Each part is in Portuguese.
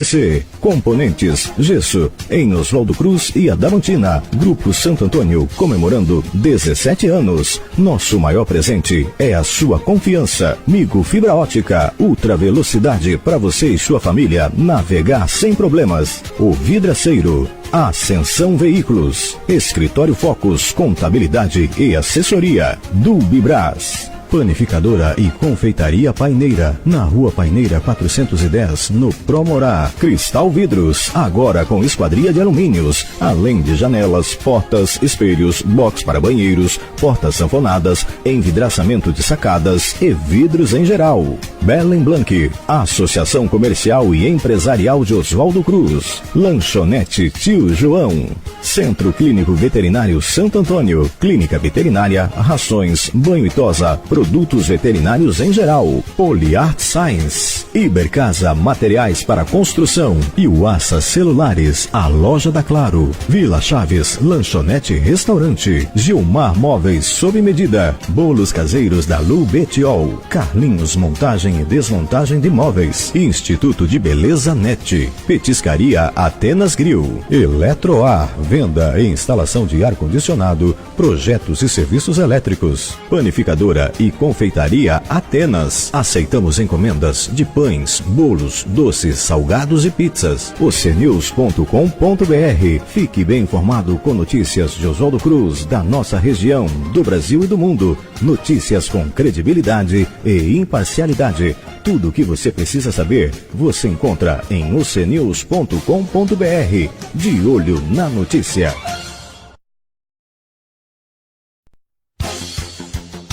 C. Componentes, gesso, em Oswaldo Cruz e Adamantina. Grupo Santo Antônio, comemorando 17 anos. Nosso maior presente é a sua confiança. Migo Fibra Ótica, ultra velocidade para você e sua família navegar sem problemas. O Vidraceiro, Ascensão Veículos, Escritório Focus, Contabilidade e Assessoria. Dubibras. Panificadora e Confeitaria Paineira, na Rua Paineira 410, no Promorá. Cristal Vidros, agora com esquadria de alumínios, além de janelas, portas, espelhos, box para banheiros, portas sanfonadas, envidraçamento de sacadas e vidros em geral. Belen Blanc, Associação Comercial e Empresarial de Oswaldo Cruz. Lanchonete Tio João. Centro Clínico Veterinário Santo Antônio, Clínica Veterinária, rações, banho e tosa, produtos veterinários em geral. Poliart Science, Ibercasa Materiais para Construção e Uassa Celulares, a loja da Claro. Vila Chaves, Lanchonete Restaurante. Gilmar Móveis sob medida. Bolos caseiros da Lu Betiol. Carlinhos Montagem e Desmontagem de Móveis. Instituto de Beleza Net. Petiscaria Atenas Grill. Eletroar, venda e instalação de ar-condicionado, projetos e serviços elétricos. Panificadora e Confeitaria Atenas. Aceitamos encomendas de pães, bolos, doces, salgados e pizzas. ocenews.com.br. Fique bem informado com notícias de Oswaldo Cruz, da nossa região, do Brasil e do mundo. Notícias com credibilidade e imparcialidade. Tudo o que você precisa saber, você encontra em ocenews.com.br. De olho na notícia.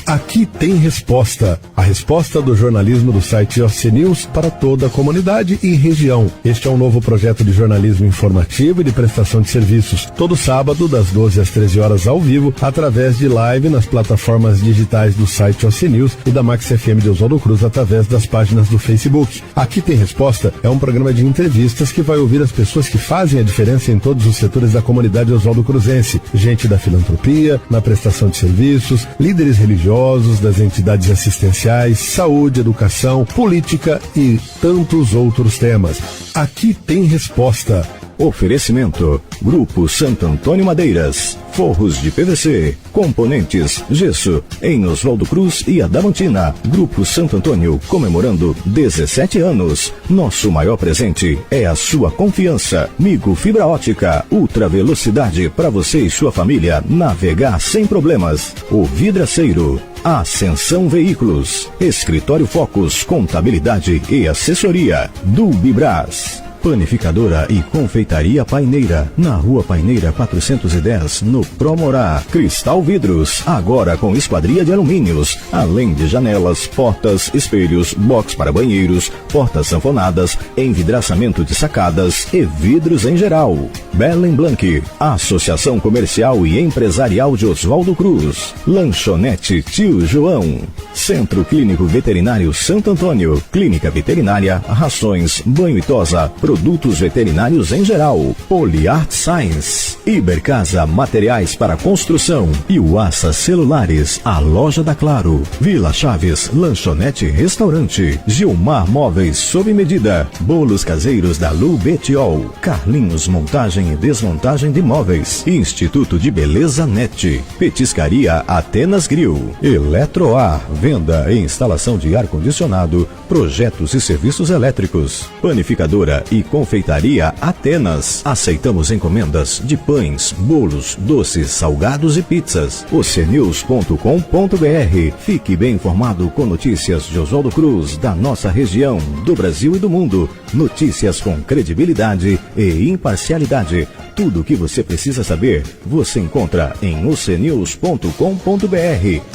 Aqui tem resposta. A resposta do jornalismo do site OC News para toda a comunidade e região. Este é um novo projeto de jornalismo informativo e de prestação de serviços. Todo sábado, das 12 às 13 horas ao vivo, através de live nas plataformas digitais do site OC News e da Max FM de Oswaldo Cruz através das páginas do Facebook. Aqui tem resposta é um programa de entrevistas que vai ouvir as pessoas que fazem a diferença em todos os setores da comunidade Oswaldo Cruzense. Gente da filantropia, na prestação de serviços, líderes religiosos, das entidades assistenciais, saúde, educação, política e tantos outros temas. Aqui tem resposta. Oferecimento: Grupo Santo Antônio Madeiras, forros de PVC, componentes, gesso, em Oswaldo Cruz e Adamantina. Grupo Santo Antônio, comemorando 17 anos. Nosso maior presente é a sua confiança. Migo Fibra Ótica, ultra velocidade para você e sua família navegar sem problemas. O Vidraceiro, Ascensão Veículos, Escritório Focus, Contabilidade e Assessoria. Dubibras. Panificadora e Confeitaria Paineira, na Rua Paineira 410, no Promorá. Cristal Vidros, agora com esquadria de alumínios, além de janelas, portas, espelhos, box para banheiros, portas sanfonadas, envidraçamento de sacadas e vidros em geral. Belen Blanc, Associação Comercial e Empresarial de Oswaldo Cruz. Lanchonete Tio João. Centro Clínico Veterinário Santo Antônio, Clínica Veterinária, rações, banho e tosa, produtos veterinários em geral. Poliart Science, Ibercasa Materiais para Construção e Uassa Celulares, a loja da Claro. Vila Chaves, Lanchonete Restaurante. Gilmar Móveis sob medida. Bolos caseiros da Lu Betiol. Carlinhos Montagem e Desmontagem de Móveis. Instituto de Beleza Net. Petiscaria Atenas Grill. Eletroar, venda e instalação de ar-condicionado, projetos e serviços elétricos. Panificadora e Confeitaria Atenas. Aceitamos encomendas de pães, bolos, doces, salgados e pizzas. ocenews.com.br. Fique bem informado com notícias de Oswaldo Cruz, da nossa região, do Brasil e do mundo. Notícias com credibilidade e imparcialidade. Tudo o que você precisa saber, você encontra em ocenews.com.br.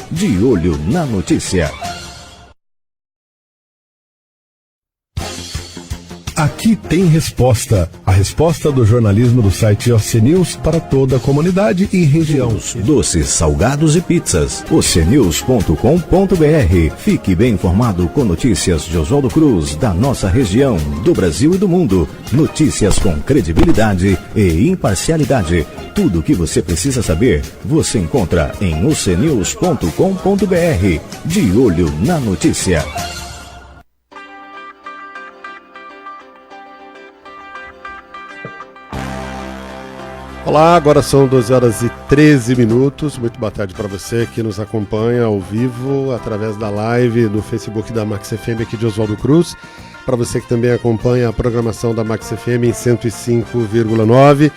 De olho na notícia. Aqui tem resposta. A resposta do jornalismo do site OC News para toda a comunidade e região. Doces, salgados e pizzas. ocenews.com.br. Fique bem informado com notícias de Oswaldo Cruz, da nossa região, do Brasil e do mundo. Notícias com credibilidade e imparcialidade. Tudo o que você precisa saber, você encontra em ocenews.com.br. De olho na notícia. Olá, agora são 12 horas e 13 minutos. Muito boa tarde para você que nos acompanha ao vivo através da live do Facebook da Max FM aqui de Oswaldo Cruz. Para você que também acompanha a programação da Max FM em 105,9.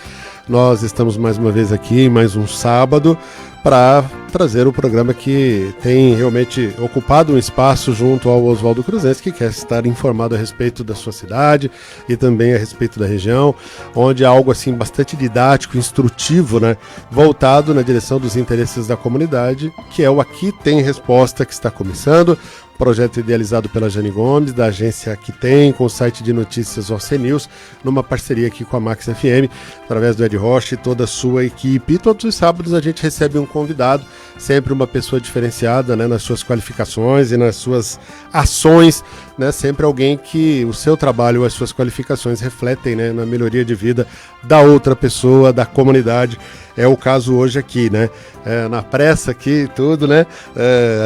Nós estamos mais uma vez aqui em mais um sábado para trazer o programa que tem realmente ocupado um espaço junto ao Oswaldo Cruzense, que quer estar informado a respeito da sua cidade e também a respeito da região, onde há algo assim bastante didático, instrutivo, né, voltado na direção dos interesses da comunidade, que é o Aqui Tem Resposta, que está começando. Projeto idealizado pela Jane Gomes, da agência Aqui Tem, com o site de notícias OC News, numa parceria aqui com a Max FM, através do Ed Rocha e toda a sua equipe. E todos os sábados a gente recebe um convidado, sempre uma pessoa diferenciada, né, nas suas qualificações e nas suas ações, né, sempre alguém que o seu trabalho, as suas qualificações refletem, né, na melhoria de vida da outra pessoa, da comunidade. É o caso hoje aqui, né? Na pressa aqui, tudo, né?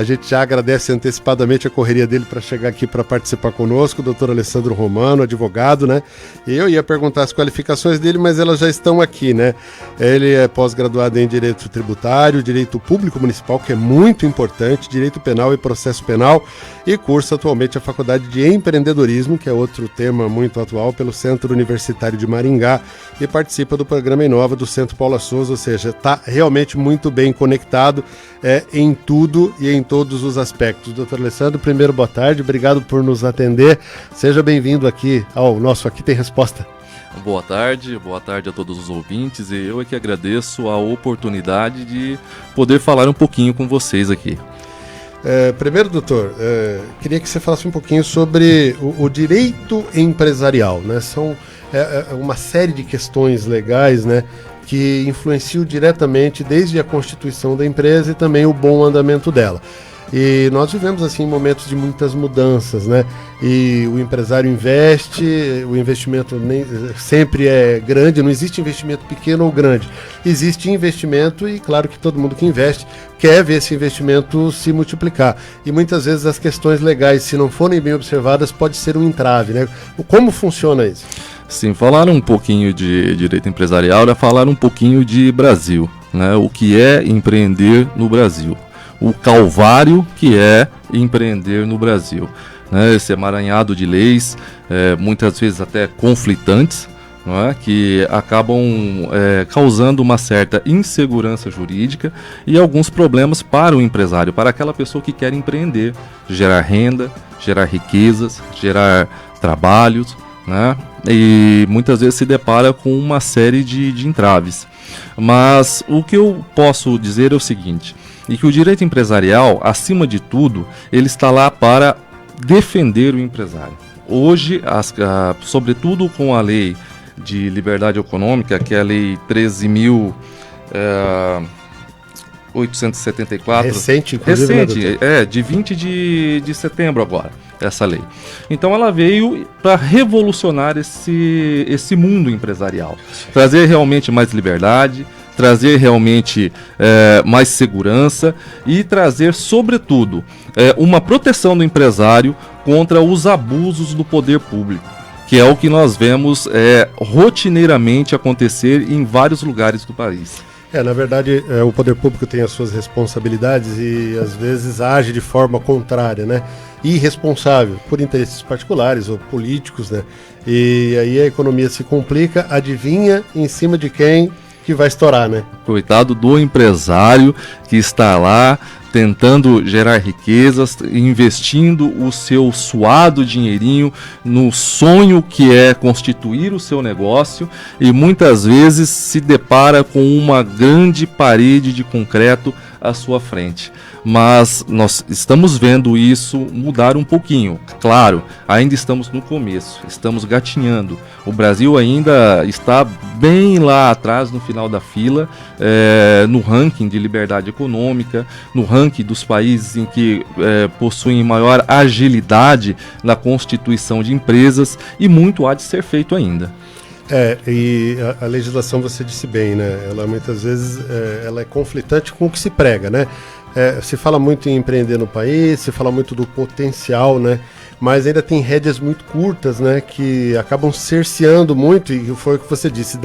A gente já agradece antecipadamente a correria dele para chegar aqui para participar conosco, o doutor Alessandro Romano, advogado, né? E eu ia perguntar as qualificações dele, mas elas já estão aqui, né? Ele é pós-graduado em Direito Tributário, Direito Público Municipal, que é muito importante, Direito Penal e Processo Penal, e cursa atualmente a Faculdade de Empreendedorismo, que é outro tema muito atual, pelo Centro Universitário de Maringá, e participa do programa Inova do Centro Paula Souza, ou seja, está realmente muito bem conectado em tudo e em todos os aspectos. Doutor Alessandro, primeiro, boa tarde, obrigado por nos atender, seja bem-vindo aqui ao nosso Aqui Tem Resposta. Boa tarde a todos os ouvintes, e eu é que agradeço a oportunidade de poder falar um pouquinho com vocês aqui. Primeiro, doutor, queria que você falasse um pouquinho sobre o direito empresarial, né? São uma série de questões legais, né, que influenciam diretamente desde a constituição da empresa e também o bom andamento dela. E nós vivemos assim momentos de muitas mudanças, né? E o empresário investe, o investimento nem sempre é grande, não existe investimento pequeno ou grande. Existe investimento e claro que todo mundo que investe quer ver esse investimento se multiplicar. E muitas vezes as questões legais, se não forem bem observadas, pode ser um entrave, né? Como funciona isso? Sim, falar um pouquinho de direito empresarial é falar um pouquinho de Brasil, né? O que é empreender no Brasil. O calvário que é empreender no Brasil, né? Esse emaranhado de leis, muitas vezes até conflitantes, não é? Que acabam causando uma certa insegurança jurídica e alguns problemas para o empresário, para aquela pessoa que quer empreender, gerar renda, gerar riquezas, gerar trabalhos, né? E muitas vezes se depara com uma série de entraves. Mas o que eu posso dizer é o seguinte, e que o direito empresarial, acima de tudo, ele está lá para defender o empresário. Hoje, sobretudo com a lei de liberdade econômica, que é a lei 13.874, recente, de 20 de setembro agora, essa lei. Então ela veio para revolucionar esse mundo empresarial, trazer realmente mais liberdade, trazer realmente mais segurança e trazer, sobretudo, uma proteção do empresário contra os abusos do poder público, que é o que nós vemos rotineiramente acontecer em vários lugares do país. Na verdade, o poder público tem as suas responsabilidades e às vezes age de forma contrária, né? Irresponsável por interesses particulares ou políticos, né? E aí a economia se complica, adivinha em cima de quem que vai estourar, né? Coitado do empresário que está lá tentando gerar riquezas, investindo o seu suado dinheirinho no sonho que é constituir o seu negócio e muitas vezes se depara com uma grande parede de concreto à sua frente. Mas nós estamos vendo isso mudar um pouquinho. Claro, ainda estamos no começo, estamos gatinhando. O Brasil ainda está bem lá atrás, no final da fila, no ranking de liberdade econômica, no ranking dos países em que possuem maior agilidade na constituição de empresas, e muito há de ser feito ainda. E a legislação, você disse bem, né? Ela muitas vezes ela é conflitante com o que se prega, né? Se fala muito em empreender no país, se fala muito do potencial, né? mas ainda tem rédeas muito curtas, né, que acabam cerceando muito, e foi o que você disse,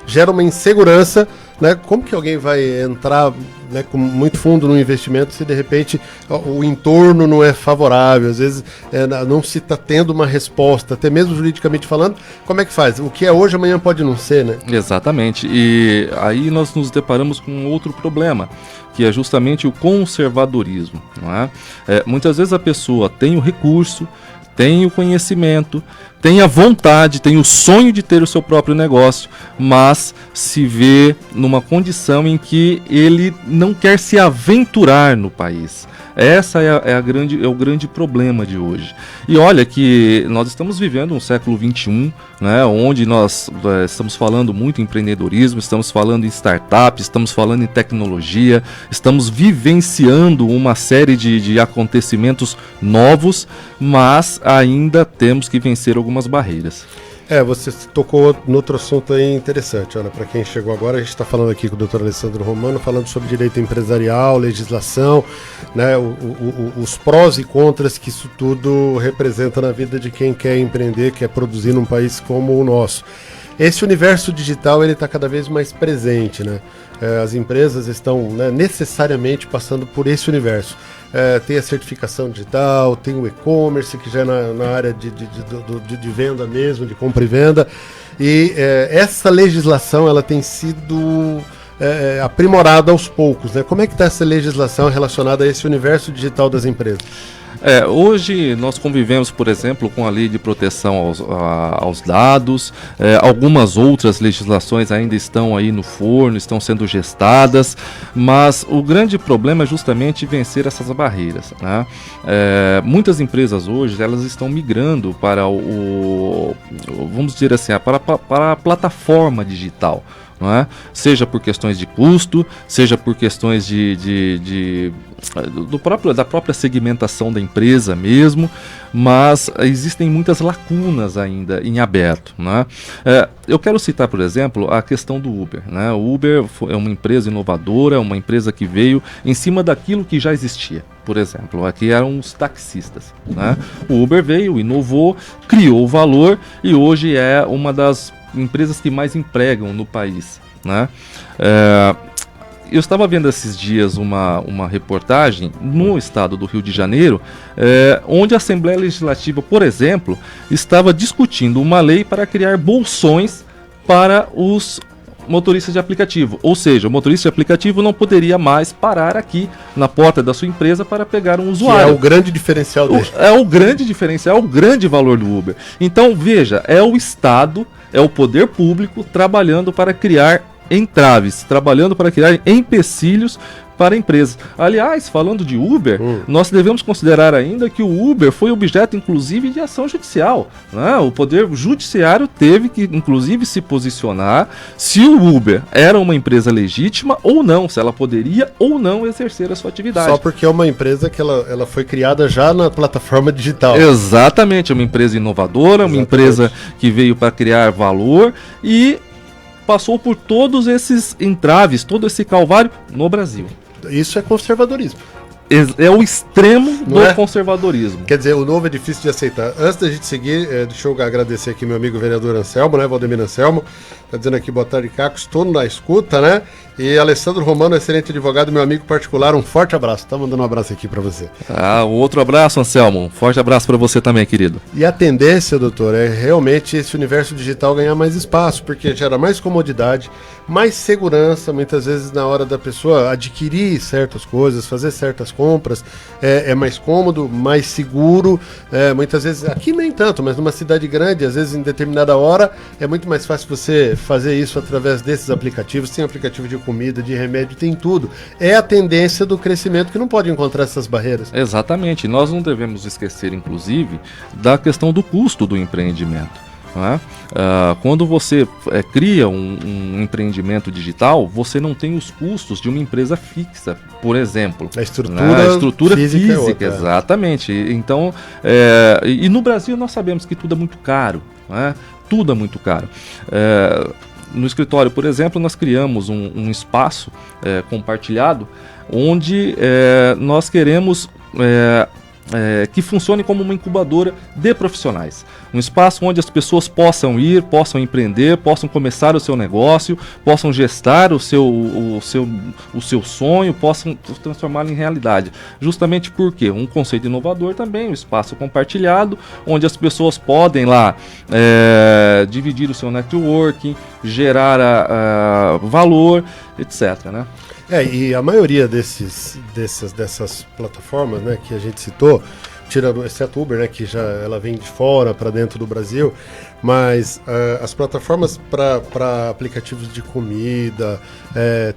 gera uma insegurança, né? Como que alguém vai entrar, né, com muito fundo no investimento se de repente o entorno não é favorável, às vezes não se está tendo uma resposta, até mesmo juridicamente falando, como é que faz? O que é hoje, amanhã pode não ser, né? Exatamente, e aí nós nos deparamos com outro problema, que é justamente o conservadorismo, não é? Muitas vezes a pessoa tem o recurso, tem o conhecimento, tem a vontade, tem o sonho de ter o seu próprio negócio, mas se vê numa condição em que ele não quer se aventurar no país. Essa é o grande problema de hoje. E olha que nós estamos vivendo um século XXI, né, onde nós estamos falando muito em empreendedorismo, estamos falando em startups, estamos falando em tecnologia, estamos vivenciando uma série de acontecimentos novos, mas ainda temos que vencer algumas barreiras. Você tocou no outro assunto aí interessante. Olha, para quem chegou agora, a gente está falando aqui com o Dr. Alessandro Romano, falando sobre direito empresarial, legislação, né, os prós e contras que isso tudo representa na vida de quem quer empreender, quer produzir num país como o nosso. Esse universo digital, ele está cada vez mais presente, né? As empresas estão, né, necessariamente passando por esse universo. Tem a certificação digital, tem o e-commerce, que já é na área de venda mesmo, de compra e venda. E essa legislação, ela tem sido aprimorada aos poucos, né? Como é que está essa legislação relacionada a esse universo digital das empresas? Hoje nós convivemos, por exemplo, com a lei de proteção aos dados, algumas outras legislações ainda estão aí no forno, estão sendo gestadas, mas o grande problema é justamente vencer essas barreiras, né? Muitas empresas hoje, elas estão migrando para vamos dizer assim, para a plataforma digital. Não é? Seja por questões de custo, seja por questões da própria segmentação da empresa mesmo, mas existem muitas lacunas ainda em aberto, né? Eu quero citar, por exemplo, a questão do Uber, né? O Uber é uma empresa inovadora, uma empresa que veio em cima daquilo que já existia. Por exemplo, aqui eram os taxistas, né? O Uber veio, inovou, criou valor e hoje é uma das empresas que mais empregam no país, né? Eu estava vendo esses dias uma reportagem no estado do Rio de Janeiro, onde a Assembleia Legislativa, por exemplo, estava discutindo uma lei para criar bolsões para os motoristas de aplicativo, ou seja, o motorista de aplicativo não poderia mais parar aqui na porta da sua empresa para pegar um usuário. Que é o grande diferencial dele. É o grande diferencial, o grande valor do Uber. Então, veja, é o Estado, é o poder público trabalhando para criar entraves, trabalhando para criar empecilhos para a empresa. Aliás, falando de Uber, nós devemos considerar ainda que o Uber foi objeto, inclusive, de ação judicial, né? O Poder Judiciário teve que, inclusive, se posicionar se o Uber era uma empresa legítima ou não, se ela poderia ou não exercer a sua atividade. Só porque é uma empresa que ela foi criada já na plataforma digital. Exatamente, é uma empresa inovadora, uma empresa que veio para criar valor e passou por todos esses entraves, todo esse calvário no Brasil. Isso é conservadorismo. É o extremo do conservadorismo. Quer dizer, o novo é difícil de aceitar. Antes da gente seguir, deixa eu agradecer aqui meu amigo vereador Anselmo, né, Valdemir Anselmo. Tá dizendo aqui, boa tarde, Caco, estou na escuta, né? E Alessandro Romano, excelente advogado, meu amigo particular, um forte abraço. Tá mandando um abraço aqui para você. Um outro abraço, Anselmo. Um forte abraço para você também, querido. E a tendência, doutor, é realmente esse universo digital ganhar mais espaço, porque gera mais comodidade, mais segurança, muitas vezes na hora da pessoa adquirir certas coisas, fazer certas compras, é mais cômodo, mais seguro, muitas vezes, aqui nem tanto, mas numa cidade grande, às vezes em determinada hora, é muito mais fácil você fazer isso através desses aplicativos. Tem aplicativo de comida, de remédio, tem tudo. É a tendência do crescimento que não pode encontrar essas barreiras. Exatamente. Nós não devemos esquecer, inclusive, da questão do custo do empreendimento. Né? Quando você cria um empreendimento digital, você não tem os custos de uma empresa fixa, por exemplo. A estrutura, né? A estrutura física é outra, exatamente. Então, e no Brasil nós sabemos que tudo é muito caro, né? Tudo é muito caro. No escritório, por exemplo, nós criamos um espaço compartilhado onde nós queremos que funcione como uma incubadora de profissionais. Um espaço onde as pessoas possam ir, possam empreender, possam começar o seu negócio, possam gestar o seu sonho, possam transformá-lo em realidade. Justamente porque um conceito inovador também, um espaço compartilhado, onde as pessoas podem lá dividir o seu networking, gerar valor, etc., né? E a maioria dessas plataformas, né, que a gente citou, exceto Uber, né, que ela vem de fora para dentro do Brasil, mas as plataformas para aplicativos de comida,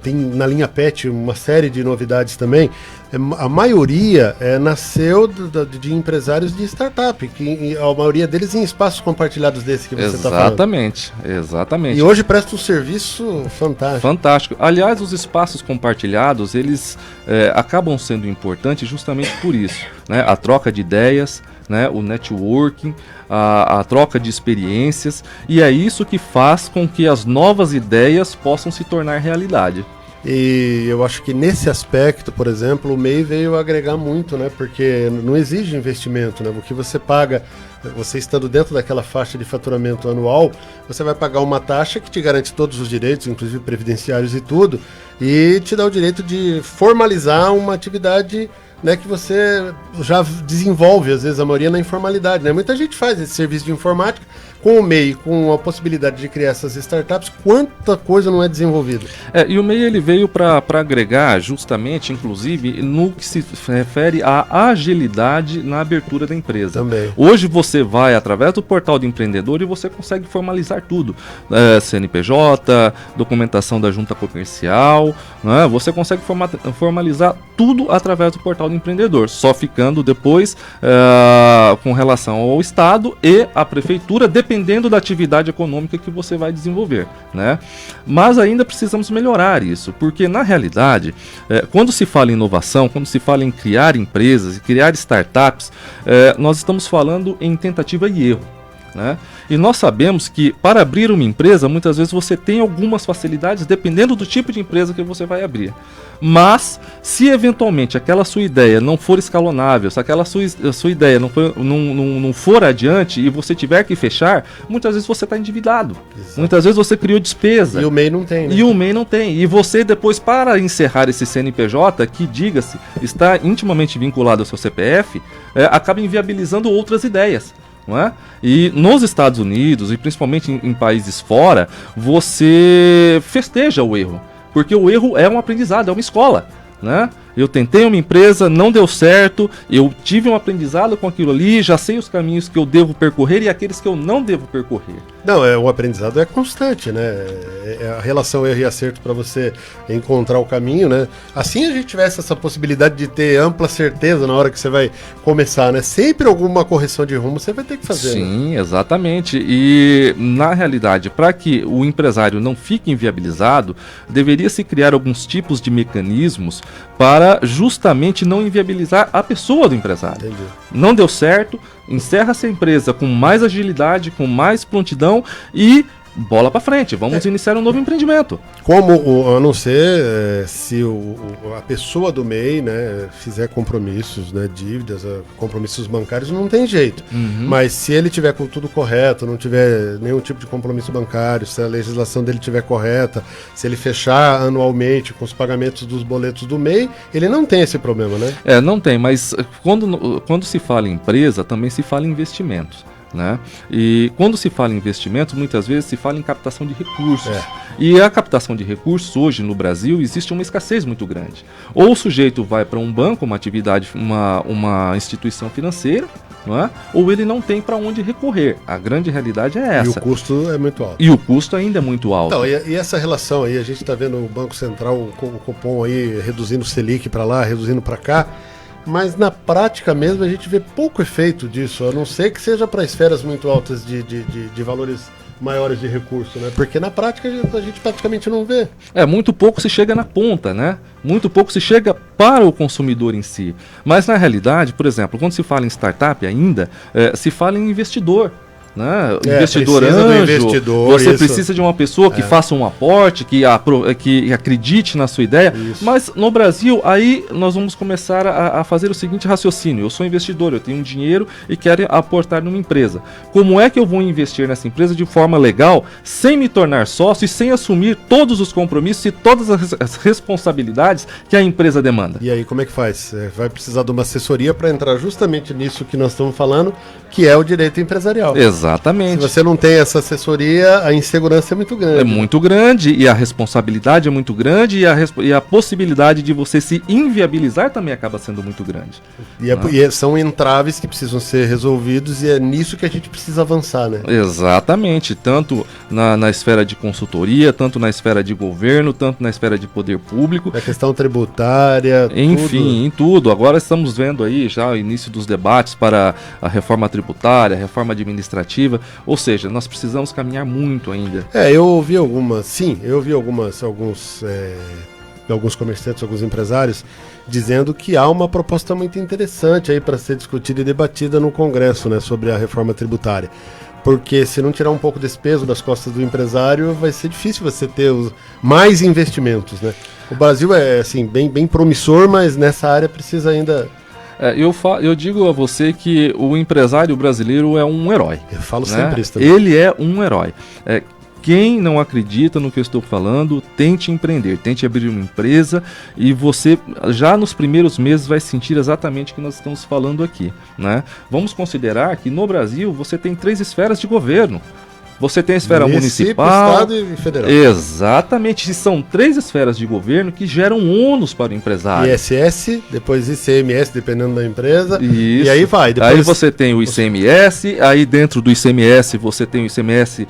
tem na linha Pet uma série de novidades também. A maioria nasceu de empresários de startup, que a maioria deles em espaços compartilhados desse que você está falando. Exatamente. E hoje presta um serviço fantástico. Fantástico. Aliás, os espaços compartilhados, eles acabam sendo importantes justamente por isso, né? A troca de ideias, né? O networking, a troca de experiências, e é isso que faz com que as novas ideias possam se tornar realidade. E eu acho que nesse aspecto, por exemplo, o MEI veio agregar muito, né? Porque não exige investimento, né? O que você paga, você estando dentro daquela faixa de faturamento anual, você vai pagar uma taxa que te garante todos os direitos, inclusive previdenciários e tudo, e te dá o direito de formalizar uma atividade, né, que você já desenvolve, às vezes a maioria na informalidade, né? Muita gente faz esse serviço de informática com o MEI, com a possibilidade de criar essas startups, quanta coisa não é desenvolvida. E o MEI ele veio para agregar justamente, inclusive, no que se refere à agilidade na abertura da empresa. Também. Hoje você vai através do portal do empreendedor e você consegue formalizar tudo. CNPJ, documentação da junta comercial, né? Você consegue formalizar tudo através do portal do empreendedor, só ficando depois com relação ao Estado e à Prefeitura, dependendo da atividade econômica que você vai desenvolver, né? Mas ainda precisamos melhorar isso, porque na realidade, quando se fala em inovação, quando se fala em criar empresas e criar startups, nós estamos falando em tentativa e erro, né? E nós sabemos que para abrir uma empresa, muitas vezes você tem algumas facilidades dependendo do tipo de empresa que você vai abrir. Mas, se eventualmente aquela sua ideia não for escalonável, se aquela sua ideia não for adiante e você tiver que fechar, muitas vezes você está endividado. Exato. Muitas vezes você criou despesa. E o MEI não tem, né? E o MEI não tem. E você depois, para encerrar esse CNPJ, que, diga-se, está intimamente vinculado ao seu CPF, acaba inviabilizando outras ideias. Não é? E nos Estados Unidos, e principalmente em países fora, você festeja o erro, porque o erro é um aprendizado, é uma escola, né? Eu tentei uma empresa, não deu certo, eu tive um aprendizado com aquilo ali, já sei os caminhos que eu devo percorrer e aqueles que eu não devo percorrer. Não, o aprendizado é constante, né? É a relação erro e acerto para você encontrar o caminho, né? Assim a gente tivesse essa possibilidade de ter ampla certeza na hora que você vai começar, né? Sempre alguma correção de rumo você vai ter que fazer. Sim, né? Exatamente. E na realidade, para que o empresário não fique inviabilizado, deveria se criar alguns tipos de mecanismos para justamente não inviabilizar a pessoa do empresário. Entendi. Não deu certo, encerra essa empresa com mais agilidade, com mais prontidão e bola para frente, vamos iniciar um novo empreendimento. A não ser se a pessoa do MEI, né, fizer compromissos, né, dívidas, compromissos bancários, não tem jeito. Uhum. Mas se ele tiver com tudo correto, não tiver nenhum tipo de compromisso bancário, se a legislação dele estiver correta, se ele fechar anualmente com os pagamentos dos boletos do MEI, ele não tem esse problema, né? Não tem, mas quando se fala em empresa, também se fala em investimentos. Né? E quando se fala em investimentos, muitas vezes se fala em captação de recursos. E a captação de recursos hoje no Brasil existe uma escassez muito grande. Ou o sujeito vai para um banco, uma atividade, uma instituição financeira, não é? Ou ele não tem para onde recorrer. A grande realidade é essa. E o custo é muito alto. E o custo ainda é muito alto. Então, e essa relação aí, a gente está vendo o Banco Central, o Copom aí reduzindo o Selic para lá, reduzindo para cá. Mas na prática mesmo a gente vê pouco efeito disso, a não ser que seja para esferas muito altas de valores maiores de recurso, né? Porque na prática a gente praticamente não vê. Muito pouco se chega na ponta, né? Muito pouco se chega para o consumidor em si. Mas na realidade, por exemplo, quando se fala em startup ainda, se fala em investidor. né? Investidor precisa anjo, do investidor, você isso. precisa de uma pessoa que faça um aporte, que acredite na sua ideia. Isso. Mas no Brasil, aí nós vamos começar a fazer o seguinte raciocínio: eu sou investidor, eu tenho um dinheiro e quero aportar numa empresa. Como é que eu vou investir nessa empresa de forma legal, sem me tornar sócio e sem assumir todos os compromissos e todas as responsabilidades que a empresa demanda? E aí, como é que faz? Vai precisar de uma assessoria para entrar justamente nisso que nós estamos falando, que é o direito empresarial. Exatamente. Se você não tem essa assessoria, a insegurança é muito grande. É muito grande e a responsabilidade é muito grande e a possibilidade de você se inviabilizar também acaba sendo muito grande. São entraves que precisam ser resolvidos e é nisso que a gente precisa avançar, né? Exatamente, tanto na esfera de consultoria, tanto na esfera de governo, tanto na esfera de poder público. A questão tributária, enfim, em tudo. Agora estamos vendo aí já o início dos debates para a reforma tributária, a reforma administrativa, ou seja, nós precisamos caminhar muito ainda. Eu ouvi alguns comerciantes, alguns empresários dizendo que há uma proposta muito interessante aí para ser discutida e debatida no Congresso, né, sobre a reforma tributária. Porque se não tirar um pouco desse peso das costas do empresário, vai ser difícil você ter mais investimentos, né? O Brasil é assim, bem promissor, mas nessa área precisa ainda... Eu digo a você que o empresário brasileiro é um herói. Eu falo né? sempre isso também. Ele é um herói. Quem não acredita no que eu estou falando, tente empreender, tente abrir uma empresa e você já nos primeiros meses vai sentir exatamente o que nós estamos falando aqui, né? Vamos considerar que no Brasil você tem 3 esferas de governo. Você tem a esfera municipal, Estado e federal. Exatamente, são 3 esferas de governo que geram ônus para o empresário. ISS, depois ICMS, dependendo da empresa. Isso. E aí vai. Depois... Aí você tem o ICMS, aí dentro do ICMS você tem o ICMS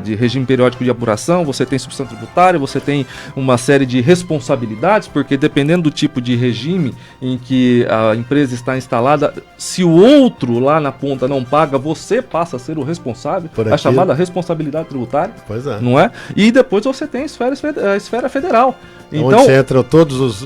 de regime periódico de apuração, você tem substituição tributária, você tem uma série de responsabilidades, porque dependendo do tipo de regime em que a empresa está instalada, se o outro lá na ponta não paga, você passa a ser o responsável. A chamada responsabilidade tributária, pois é. Não é? E depois você tem a esfera federal. Então, onde você entra todas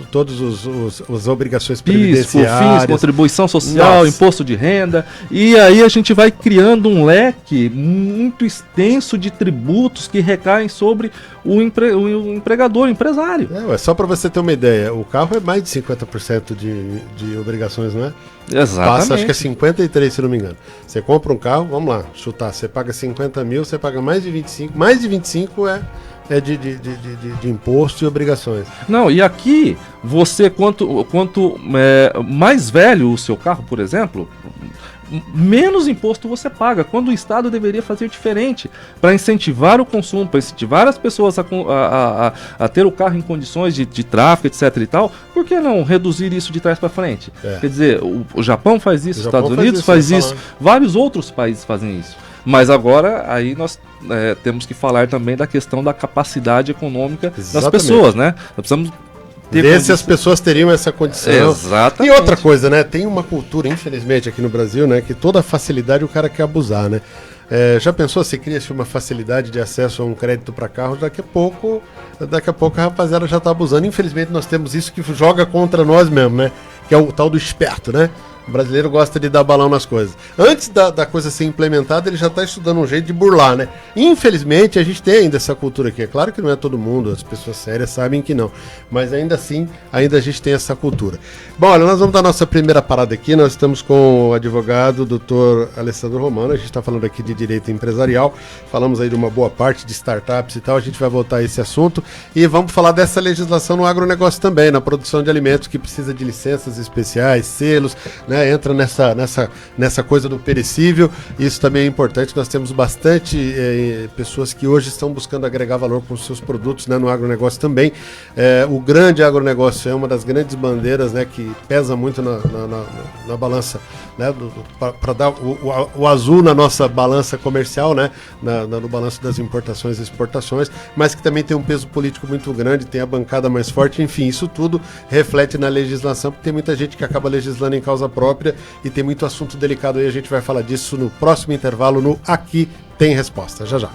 as obrigações previdenciárias, COFINS, contribuição social, imposto de renda, e aí a gente vai criando um leque muito extenso de tributos que recaem sobre o empregador, o empresário. Só para você ter uma ideia, o carro é mais de 50% de obrigações, não é? Exatamente. Passa, acho que é 53, se não me engano. Você compra um carro, vamos lá, chutar, você paga 50 mil, você paga mais de 25 é de imposto e obrigações. Não, e aqui, você, quanto mais velho o seu carro, por exemplo, menos imposto você paga, quando o Estado deveria fazer diferente, para incentivar o consumo, para incentivar as pessoas a ter o carro em condições de tráfego, etc e tal. Por que não reduzir isso de trás para frente? Quer dizer, o Japão faz isso, os Estados Unidos faz isso, vários outros países fazem isso. Mas agora, aí nós temos que falar também da questão da capacidade econômica das pessoas, né? Nós precisamos ver se as pessoas teriam essa condição. Exatamente. E outra coisa, né? Tem uma cultura, infelizmente, aqui no Brasil, né? Que toda facilidade o cara quer abusar, né? Já pensou se cria-se uma facilidade de acesso a um crédito para carro, daqui a pouco a rapaziada já está abusando. Infelizmente nós temos isso que joga contra nós mesmo, né? Que é o tal do esperto, né? O brasileiro gosta de dar balão nas coisas. Antes da coisa ser implementada, ele já está estudando um jeito de burlar, né? Infelizmente, a gente tem ainda essa cultura aqui. É claro que não é todo mundo, as pessoas sérias sabem que não. Mas ainda assim, a gente tem essa cultura. Bom, olha, nós vamos dar a nossa primeira parada aqui. Nós estamos com o advogado, Dr. Alessandro Romano. A gente está falando aqui de direito empresarial. Falamos aí de uma boa parte de startups e tal. A gente vai voltar a esse assunto. E vamos falar dessa legislação no agronegócio também, na produção de alimentos, que precisa de licenças especiais, selos, né? Entra nessa coisa do perecível. Isso também é importante. Nós temos bastante pessoas que hoje estão buscando agregar valor com os seus produtos, né, no agronegócio também. O grande agronegócio é uma das grandes bandeiras, né, que pesa muito na balança, né, para dar o azul na nossa balança comercial, né, no balanço das importações e exportações, mas que também tem um peso político muito grande, tem a bancada mais forte. Enfim, isso tudo reflete na legislação, porque tem muita gente que acaba legislando em causa própria e tem muito assunto delicado aí. A gente vai falar disso no próximo intervalo no Aqui Tem Resposta. Já já.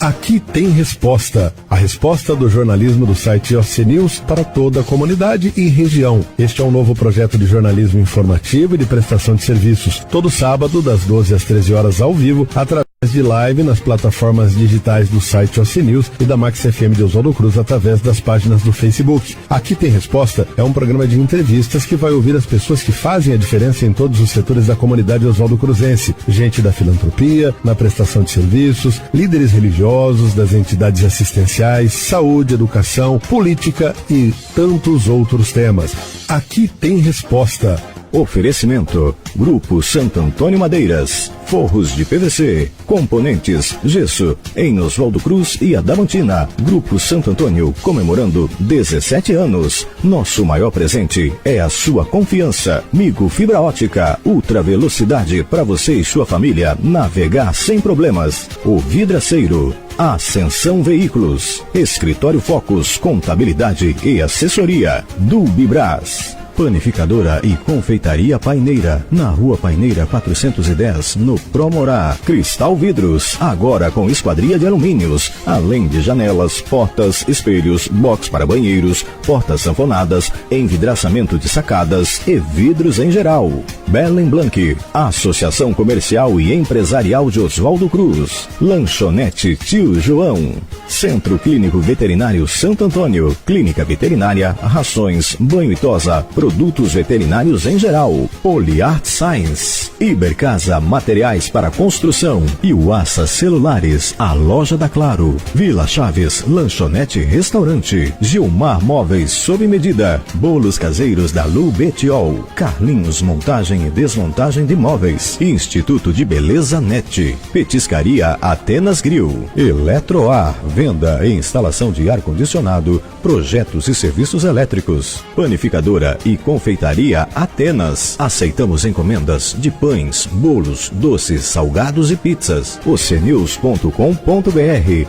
Aqui tem resposta. A resposta do jornalismo do site OC News para toda a comunidade e região. Este é um novo projeto de jornalismo informativo e de prestação de serviços. Todo sábado, das 12 às 13 horas ao vivo, através de live nas plataformas digitais do site OC News e da Max FM de Oswaldo Cruz através das páginas do Facebook. Aqui tem resposta é um programa de entrevistas que vai ouvir as pessoas que fazem a diferença em todos os setores da comunidade Oswaldo Cruzense. Gente da filantropia, na prestação de serviços, líderes religiosos, das entidades assistenciais, saúde, educação, política e tantos outros temas. Aqui tem resposta. Oferecimento: Grupo Santo Antônio Madeiras, forros de PVC, componentes, gesso, em Oswaldo Cruz e Adamantina. Grupo Santo Antônio comemorando 17 anos. Nosso maior presente é a sua confiança. Migo Fibra Ótica, ultra velocidade para você e sua família navegar sem problemas. O Vidraceiro, Ascensão Veículos, Escritório Focus, Contabilidade e Assessoria. Dubibras, Panificadora e Confeitaria Paineira, na Rua Paineira 410, no Promorá. Cristal Vidros, agora com esquadria de alumínios, além de janelas, portas, espelhos, box para banheiros, portas sanfonadas, envidraçamento de sacadas e vidros em geral. Belen Blanc, Associação Comercial e Empresarial de Oswaldo Cruz. Lanchonete Tio João. Centro Clínico Veterinário Santo Antônio, Clínica Veterinária, rações, banho e tosa, produtos veterinários em geral. Poliart Science, Ibercasa Materiais para Construção e Uassa Celulares, a loja da Claro. Vila Chaves, Lanchonete Restaurante. Gilmar Móveis sob medida. Bolos caseiros da Lu Betiol. Carlinhos Montagem e Desmontagem de Móveis. Instituto de Beleza Net. Petiscaria Atenas Grill. Eletroar, venda e instalação de ar-condicionado, projetos e serviços elétricos. Panificadora e Confeitaria Atenas. Aceitamos encomendas de pães, bolos, doces, salgados e pizzas. ocnews.com.br.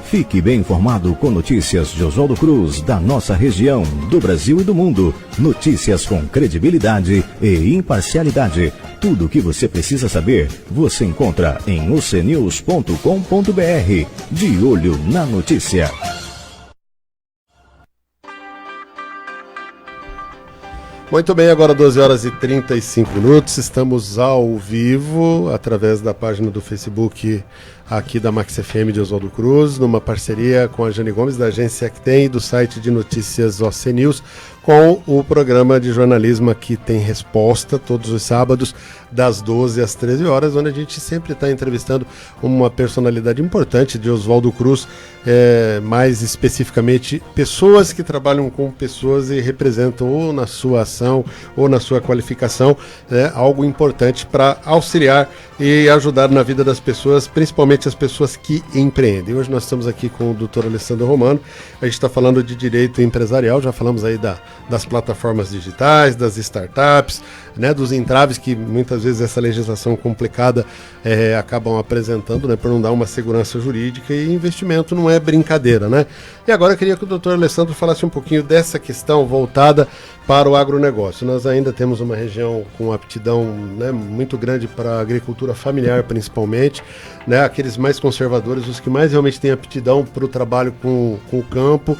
Fique bem informado com notícias de Oswaldo Cruz, da nossa região, do Brasil e do mundo. Notícias com credibilidade e imparcialidade. Tudo o que você precisa saber, você encontra em ocnews.com.br. De olho na notícia. Muito bem, agora 12 horas e 35 minutos, estamos ao vivo através da página do Facebook aqui da Max FM de Oswaldo Cruz, numa parceria com a Jane Gomes da agência que tem do site de notícias OC News, com o programa de jornalismo Aqui Tem Resposta, todos os sábados, das 12 às 13 horas, onde a gente sempre está entrevistando uma personalidade importante de Oswaldo Cruz, mais especificamente pessoas que trabalham com pessoas e representam ou na sua ação ou na sua qualificação algo importante para auxiliar e ajudar na vida das pessoas, principalmente as pessoas que empreendem. Hoje nós estamos aqui com o Dr. Alessandro Romano, a gente está falando de direito empresarial, já falamos aí das plataformas digitais, das startups, dos entraves que muitas vezes essa legislação complicada acabam apresentando, por não dar uma segurança jurídica, e investimento não é brincadeira, E agora eu queria que o Dr. Alessandro falasse um pouquinho dessa questão voltada para o agronegócio. Nós ainda temos uma região com aptidão muito grande para a agricultura familiar, principalmente, aqueles mais conservadores, os que mais realmente têm aptidão para o trabalho com o campo.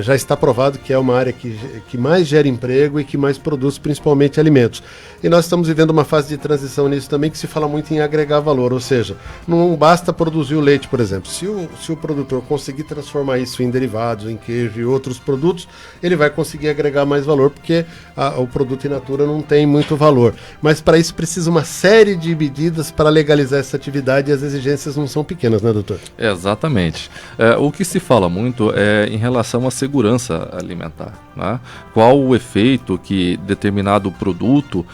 Já está provado que é uma área que mais gera emprego e que mais produz principalmente alimentos. E nós estamos vivendo uma fase de transição nisso também, que se fala muito em agregar valor, ou seja, não basta produzir o leite, por exemplo. Se o produtor conseguir transformar isso em derivados, em queijo e outros produtos, ele vai conseguir agregar mais valor, porque o produto in natura não tem muito valor. Mas para isso precisa uma série de medidas para legalizar essa atividade, e as exigências não são pequenas, doutor? Exatamente. O que se fala muito é em relação à segurança alimentar. Qual o efeito que determinado produto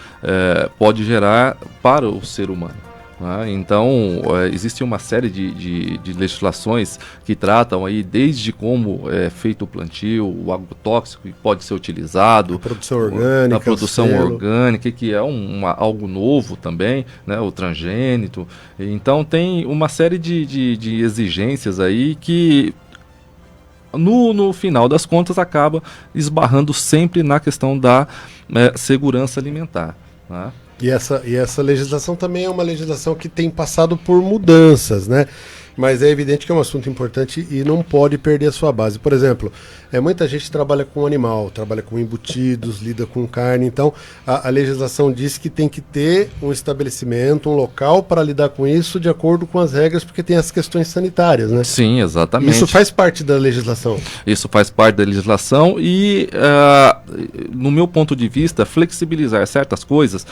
pode gerar para o ser humano. Então, existe uma série de legislações que tratam aí desde como é feito o plantio, o agrotóxico que pode ser utilizado, a produção orgânica, que é algo novo também, o transgênito. Então, tem uma série de exigências aí que no final das contas acaba esbarrando sempre na questão da segurança alimentar. E essa legislação também é uma legislação que tem passado por mudanças, mas é evidente que é um assunto importante e não pode perder a sua base. Por exemplo, muita gente trabalha com animal, trabalha com embutidos, lida com carne, então a legislação diz que tem que ter um estabelecimento, um local para lidar com isso de acordo com as regras, porque tem as questões sanitárias, né? Sim, exatamente. Isso faz parte da legislação. Isso faz parte da legislação e, no meu ponto de vista, flexibilizar certas coisas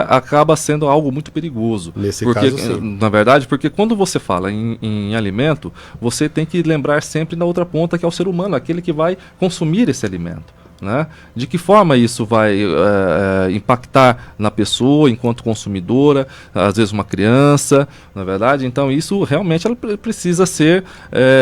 acaba sendo algo muito perigoso. Nesse porque, caso, sim. Na verdade, porque quando você fala em alimento, você tem que lembrar sempre na outra ponta, que é o ser humano, aquele que vai consumir esse alimento. Né? De que forma isso vai impactar na pessoa enquanto consumidora, às vezes uma criança, na verdade. Então isso realmente ela precisa ser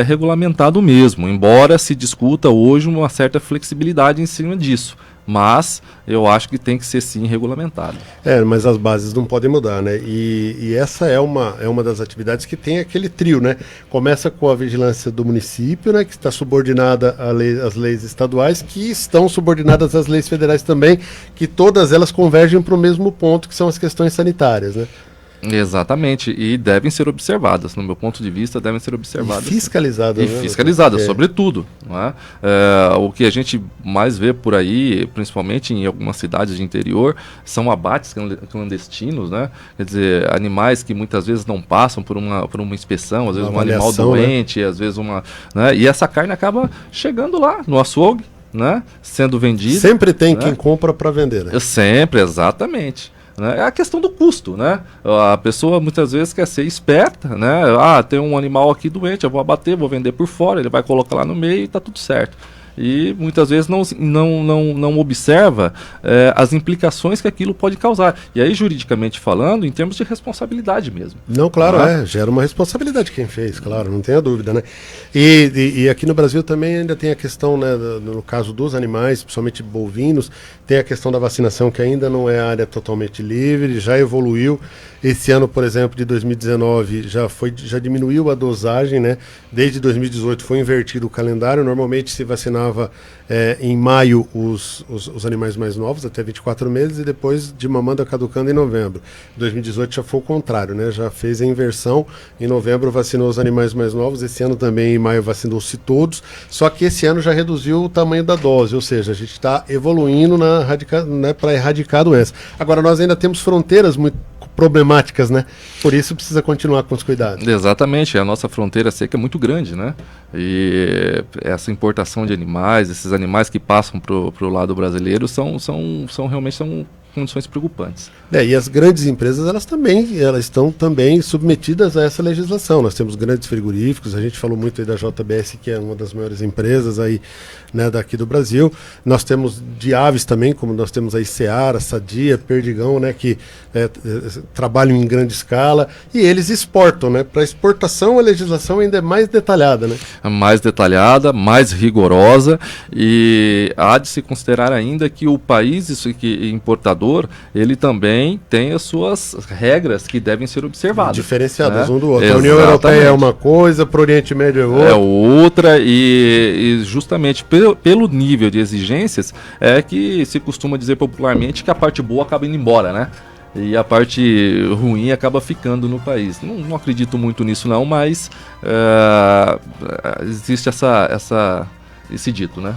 regulamentado mesmo, embora se discuta hoje uma certa flexibilidade em cima disso. Mas eu acho que tem que ser sim regulamentado. Mas as bases não podem mudar, né? E essa é uma das atividades que tem aquele trio, né? Começa com a vigilância do município, né? Que está subordinada às leis estaduais, que estão subordinadas às leis federais também, que todas elas convergem para o mesmo ponto, que são as questões sanitárias, né? Exatamente, e devem ser observadas, no meu ponto de vista, devem ser observadas. E fiscalizadas. E fiscalizadas, sobretudo. Não é? O que a gente mais vê por aí, principalmente em algumas cidades de interior, são abates clandestinos, né? Quer dizer, animais que muitas vezes não passam por uma inspeção, às vezes um animal doente, né? Às vezes né? E essa carne acaba chegando lá no açougue, né? Sendo vendida. Sempre tem, né? Quem compra para vender, né? Sempre, exatamente. É a questão do custo, né? A pessoa muitas vezes quer ser esperta, né? Tem um animal aqui doente, eu vou abater, vou vender por fora, ele vai colocar lá no meio e está tudo certo. E muitas vezes não observa as implicações que aquilo pode causar. E aí, juridicamente falando, em termos de responsabilidade mesmo. Não, claro, gera uma responsabilidade quem fez, claro, não tenha dúvida, né? E aqui no Brasil também ainda tem a questão, né, no caso dos animais, principalmente bovinos, tem a questão da vacinação, que ainda não é área totalmente livre, já evoluiu. Esse ano, por exemplo, de 2019, já diminuiu a dosagem, né? Desde 2018 foi invertido o calendário, normalmente se vacinava em maio os animais mais novos, até 24 meses, e depois de mamanda caducando em novembro. Em 2018 já foi o contrário, né? Já fez a inversão, em novembro vacinou os animais mais novos, esse ano também em maio vacinou-se todos, só que esse ano já reduziu o tamanho da dose, ou seja, a gente está evoluindo para erradicar a doença. Agora, nós ainda temos fronteiras muito problemáticas, né? Por isso precisa continuar com os cuidados. Exatamente, a nossa fronteira seca é muito grande, né? E essa importação de animais, esses animais que passam para o lado brasileiro realmente são condições preocupantes. E as grandes empresas, elas estão também submetidas a essa legislação. Nós temos grandes frigoríficos, a gente falou muito aí da JBS, que é uma das maiores empresas aí, né, daqui do Brasil. Nós temos de aves também, como nós temos aí Seara, Sadia, Perdigão, né, que trabalham em grande escala, e eles exportam, né? Para exportação a legislação ainda é mais detalhada, né? Mais detalhada, mais rigorosa, e há de se considerar ainda que o país importador, ele também tem as suas regras que devem ser observadas. Diferenciadas, né? Um do outro. Exatamente. A União Europeia é uma coisa, para o Oriente Médio é outra. É outra, e justamente pelo nível de exigências é que se costuma dizer popularmente que a parte boa acaba indo embora, né? E a parte ruim acaba ficando no país. Não acredito muito nisso não, mas existe esse dito, né?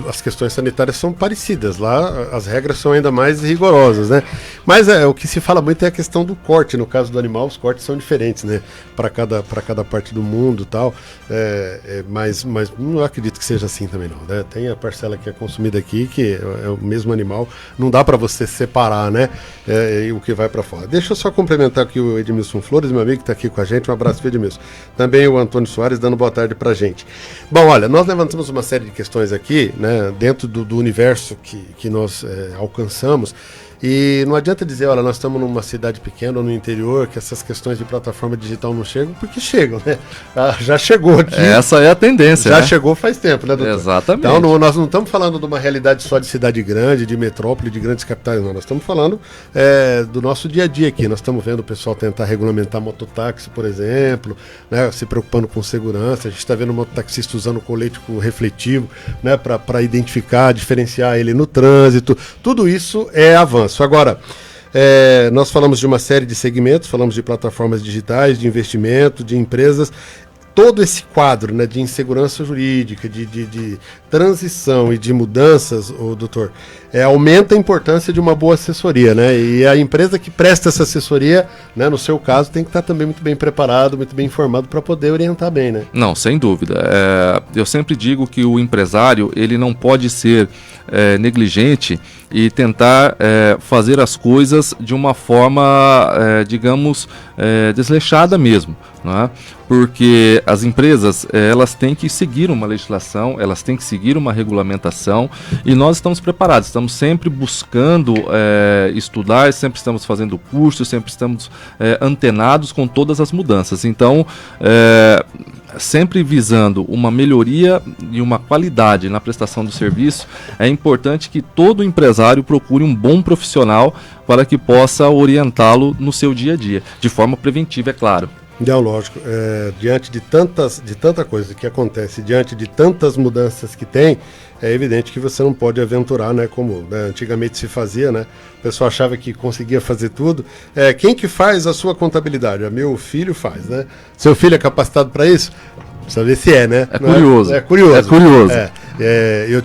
As questões sanitárias são parecidas, lá as regras são ainda mais rigorosas, né? Mas o que se fala muito é a questão do corte. No caso do animal, os cortes são diferentes, né? Para cada parte do mundo e tal, mas não acredito que seja assim também não, né? Tem a parcela que é consumida aqui, que é o mesmo animal, não dá para você separar, né? O que vai para fora. Deixa eu só complementar aqui o Edmilson Flores, meu amigo que está aqui com a gente, um abraço para o Edmilson. Também o Antônio Soares dando boa tarde para a gente. Bom, olha, nós levantamos uma série de questões aqui, né, dentro do universo que nós alcançamos, e não adianta dizer, olha, nós estamos numa cidade pequena ou no interior, que essas questões de plataforma digital não chegam, porque chegam, né? Já chegou aqui. Essa é a tendência, já né? Chegou faz tempo, né, doutor? Exatamente. Então nós não estamos falando de uma realidade só de cidade grande, de metrópole, de grandes capitais, não. Nós estamos falando do nosso dia a dia aqui. Nós estamos vendo o pessoal tentar regulamentar mototáxi, por exemplo, né, se preocupando com segurança. A gente está vendo o mototaxista usando colete refletivo, né, para identificar, diferenciar ele no trânsito. Tudo isso é avanço. Agora, Nós falamos de uma série de segmentos, falamos de plataformas digitais, de investimento, de empresas. Todo esse quadro, né, de insegurança jurídica, de transição e de mudanças, doutor, aumenta a importância de uma boa assessoria, né? E a empresa que presta essa assessoria, né, no seu caso, tem que estar também muito bem preparado, muito bem informado para poder orientar bem, né? Não, sem dúvida. Eu sempre digo que o empresário, ele não pode ser negligente e tentar fazer as coisas de uma forma, digamos, desleixada mesmo, não é? Porque as empresas, elas têm que seguir uma legislação, elas têm que seguir uma regulamentação, e nós estamos preparados, estamos sempre buscando estudar, sempre estamos fazendo cursos, sempre estamos antenados com todas as mudanças. Então, sempre visando uma melhoria e uma qualidade na prestação do serviço, é importante que todo empresário procure um bom profissional para que possa orientá-lo no seu dia a dia, de forma preventiva, é claro. Não, lógico, diante de tanta coisa que acontece, diante de tantas mudanças que tem, é evidente que você não pode aventurar, né, como, né, antigamente se fazia, né? O pessoal achava que conseguia fazer tudo. Quem que faz a sua contabilidade? Meu filho faz, né? Seu filho é capacitado para isso? Precisa ver se né? É curioso. É curioso. É curioso. Eu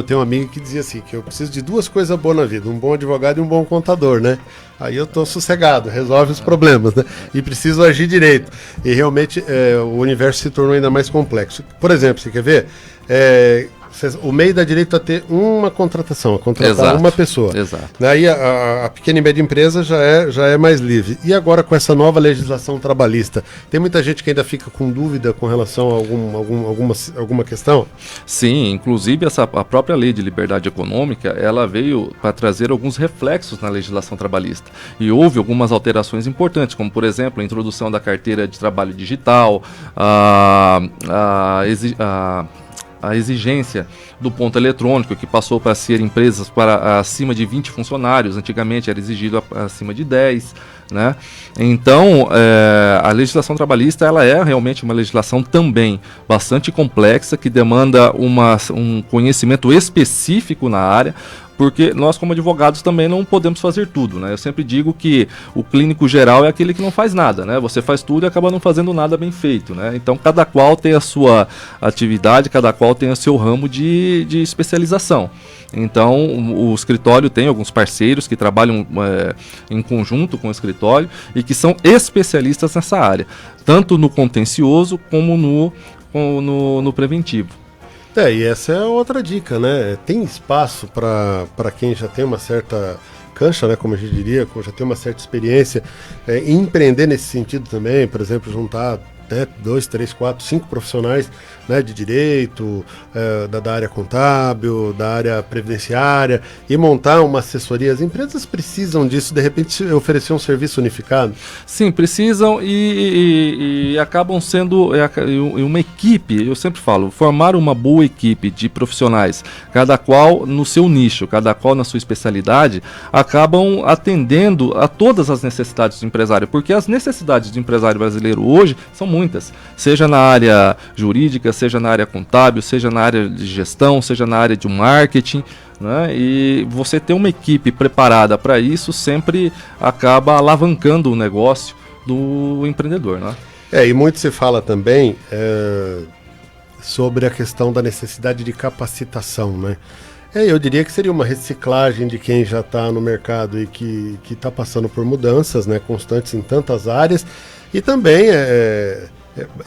tenho um amigo que dizia assim, que eu preciso de duas coisas boas na vida, um bom advogado e um bom contador, né? Aí eu tô sossegado, resolve os problemas, né? E preciso agir direito. E realmente o universo se tornou ainda mais complexo. Por exemplo, você quer ver? O MEI dá direito a ter uma contratação, a contratar Exato. Uma pessoa. Exato. Aí a pequena e média empresa já é mais livre. E agora com essa nova legislação trabalhista, tem muita gente que ainda fica com dúvida com relação a alguma questão? Sim, inclusive a própria lei de liberdade econômica, ela veio para trazer alguns reflexos na legislação trabalhista. E houve algumas alterações importantes, como por exemplo a introdução da carteira de trabalho digital, a exigência do ponto eletrônico, que passou para ser empresas para acima de 20 funcionários, antigamente era exigido acima de 10, né? Então, a legislação trabalhista, ela é realmente uma legislação também bastante complexa, que demanda um conhecimento específico na área, porque nós como advogados também não podemos fazer tudo, né? Eu sempre digo que o clínico geral é aquele que não faz nada, né? Você faz tudo e acaba não fazendo nada bem feito, né? Então cada qual tem a sua atividade, cada qual tem o seu ramo de especialização. Então o escritório tem alguns parceiros que trabalham em conjunto com o escritório e que são especialistas nessa área, tanto no contencioso como no preventivo. E essa é outra dica, né? Tem espaço para quem já tem uma certa cancha, né, como a gente diria, já tem uma certa experiência, empreender nesse sentido também, por exemplo, juntar 2, 3, 4, 5 profissionais, né, de direito, da área contábil, da área previdenciária, e montar uma assessoria. As empresas precisam disso, de repente oferecer um serviço unificado? Sim, precisam e acabam sendo uma equipe. Eu sempre falo, formar uma boa equipe de profissionais, cada qual no seu nicho, cada qual na sua especialidade, acabam atendendo a todas as necessidades do empresário, porque as necessidades do empresário brasileiro hoje são muitas, seja na área jurídica, seja na área contábil, seja na área de gestão, seja na área de marketing, né? E você ter uma equipe preparada para isso sempre acaba alavancando o negócio do empreendedor, né? E muito se fala também sobre a questão da necessidade de capacitação, né? Eu diria que seria uma reciclagem de quem já está no mercado e que está passando por mudanças, né, constantes em tantas áreas, e também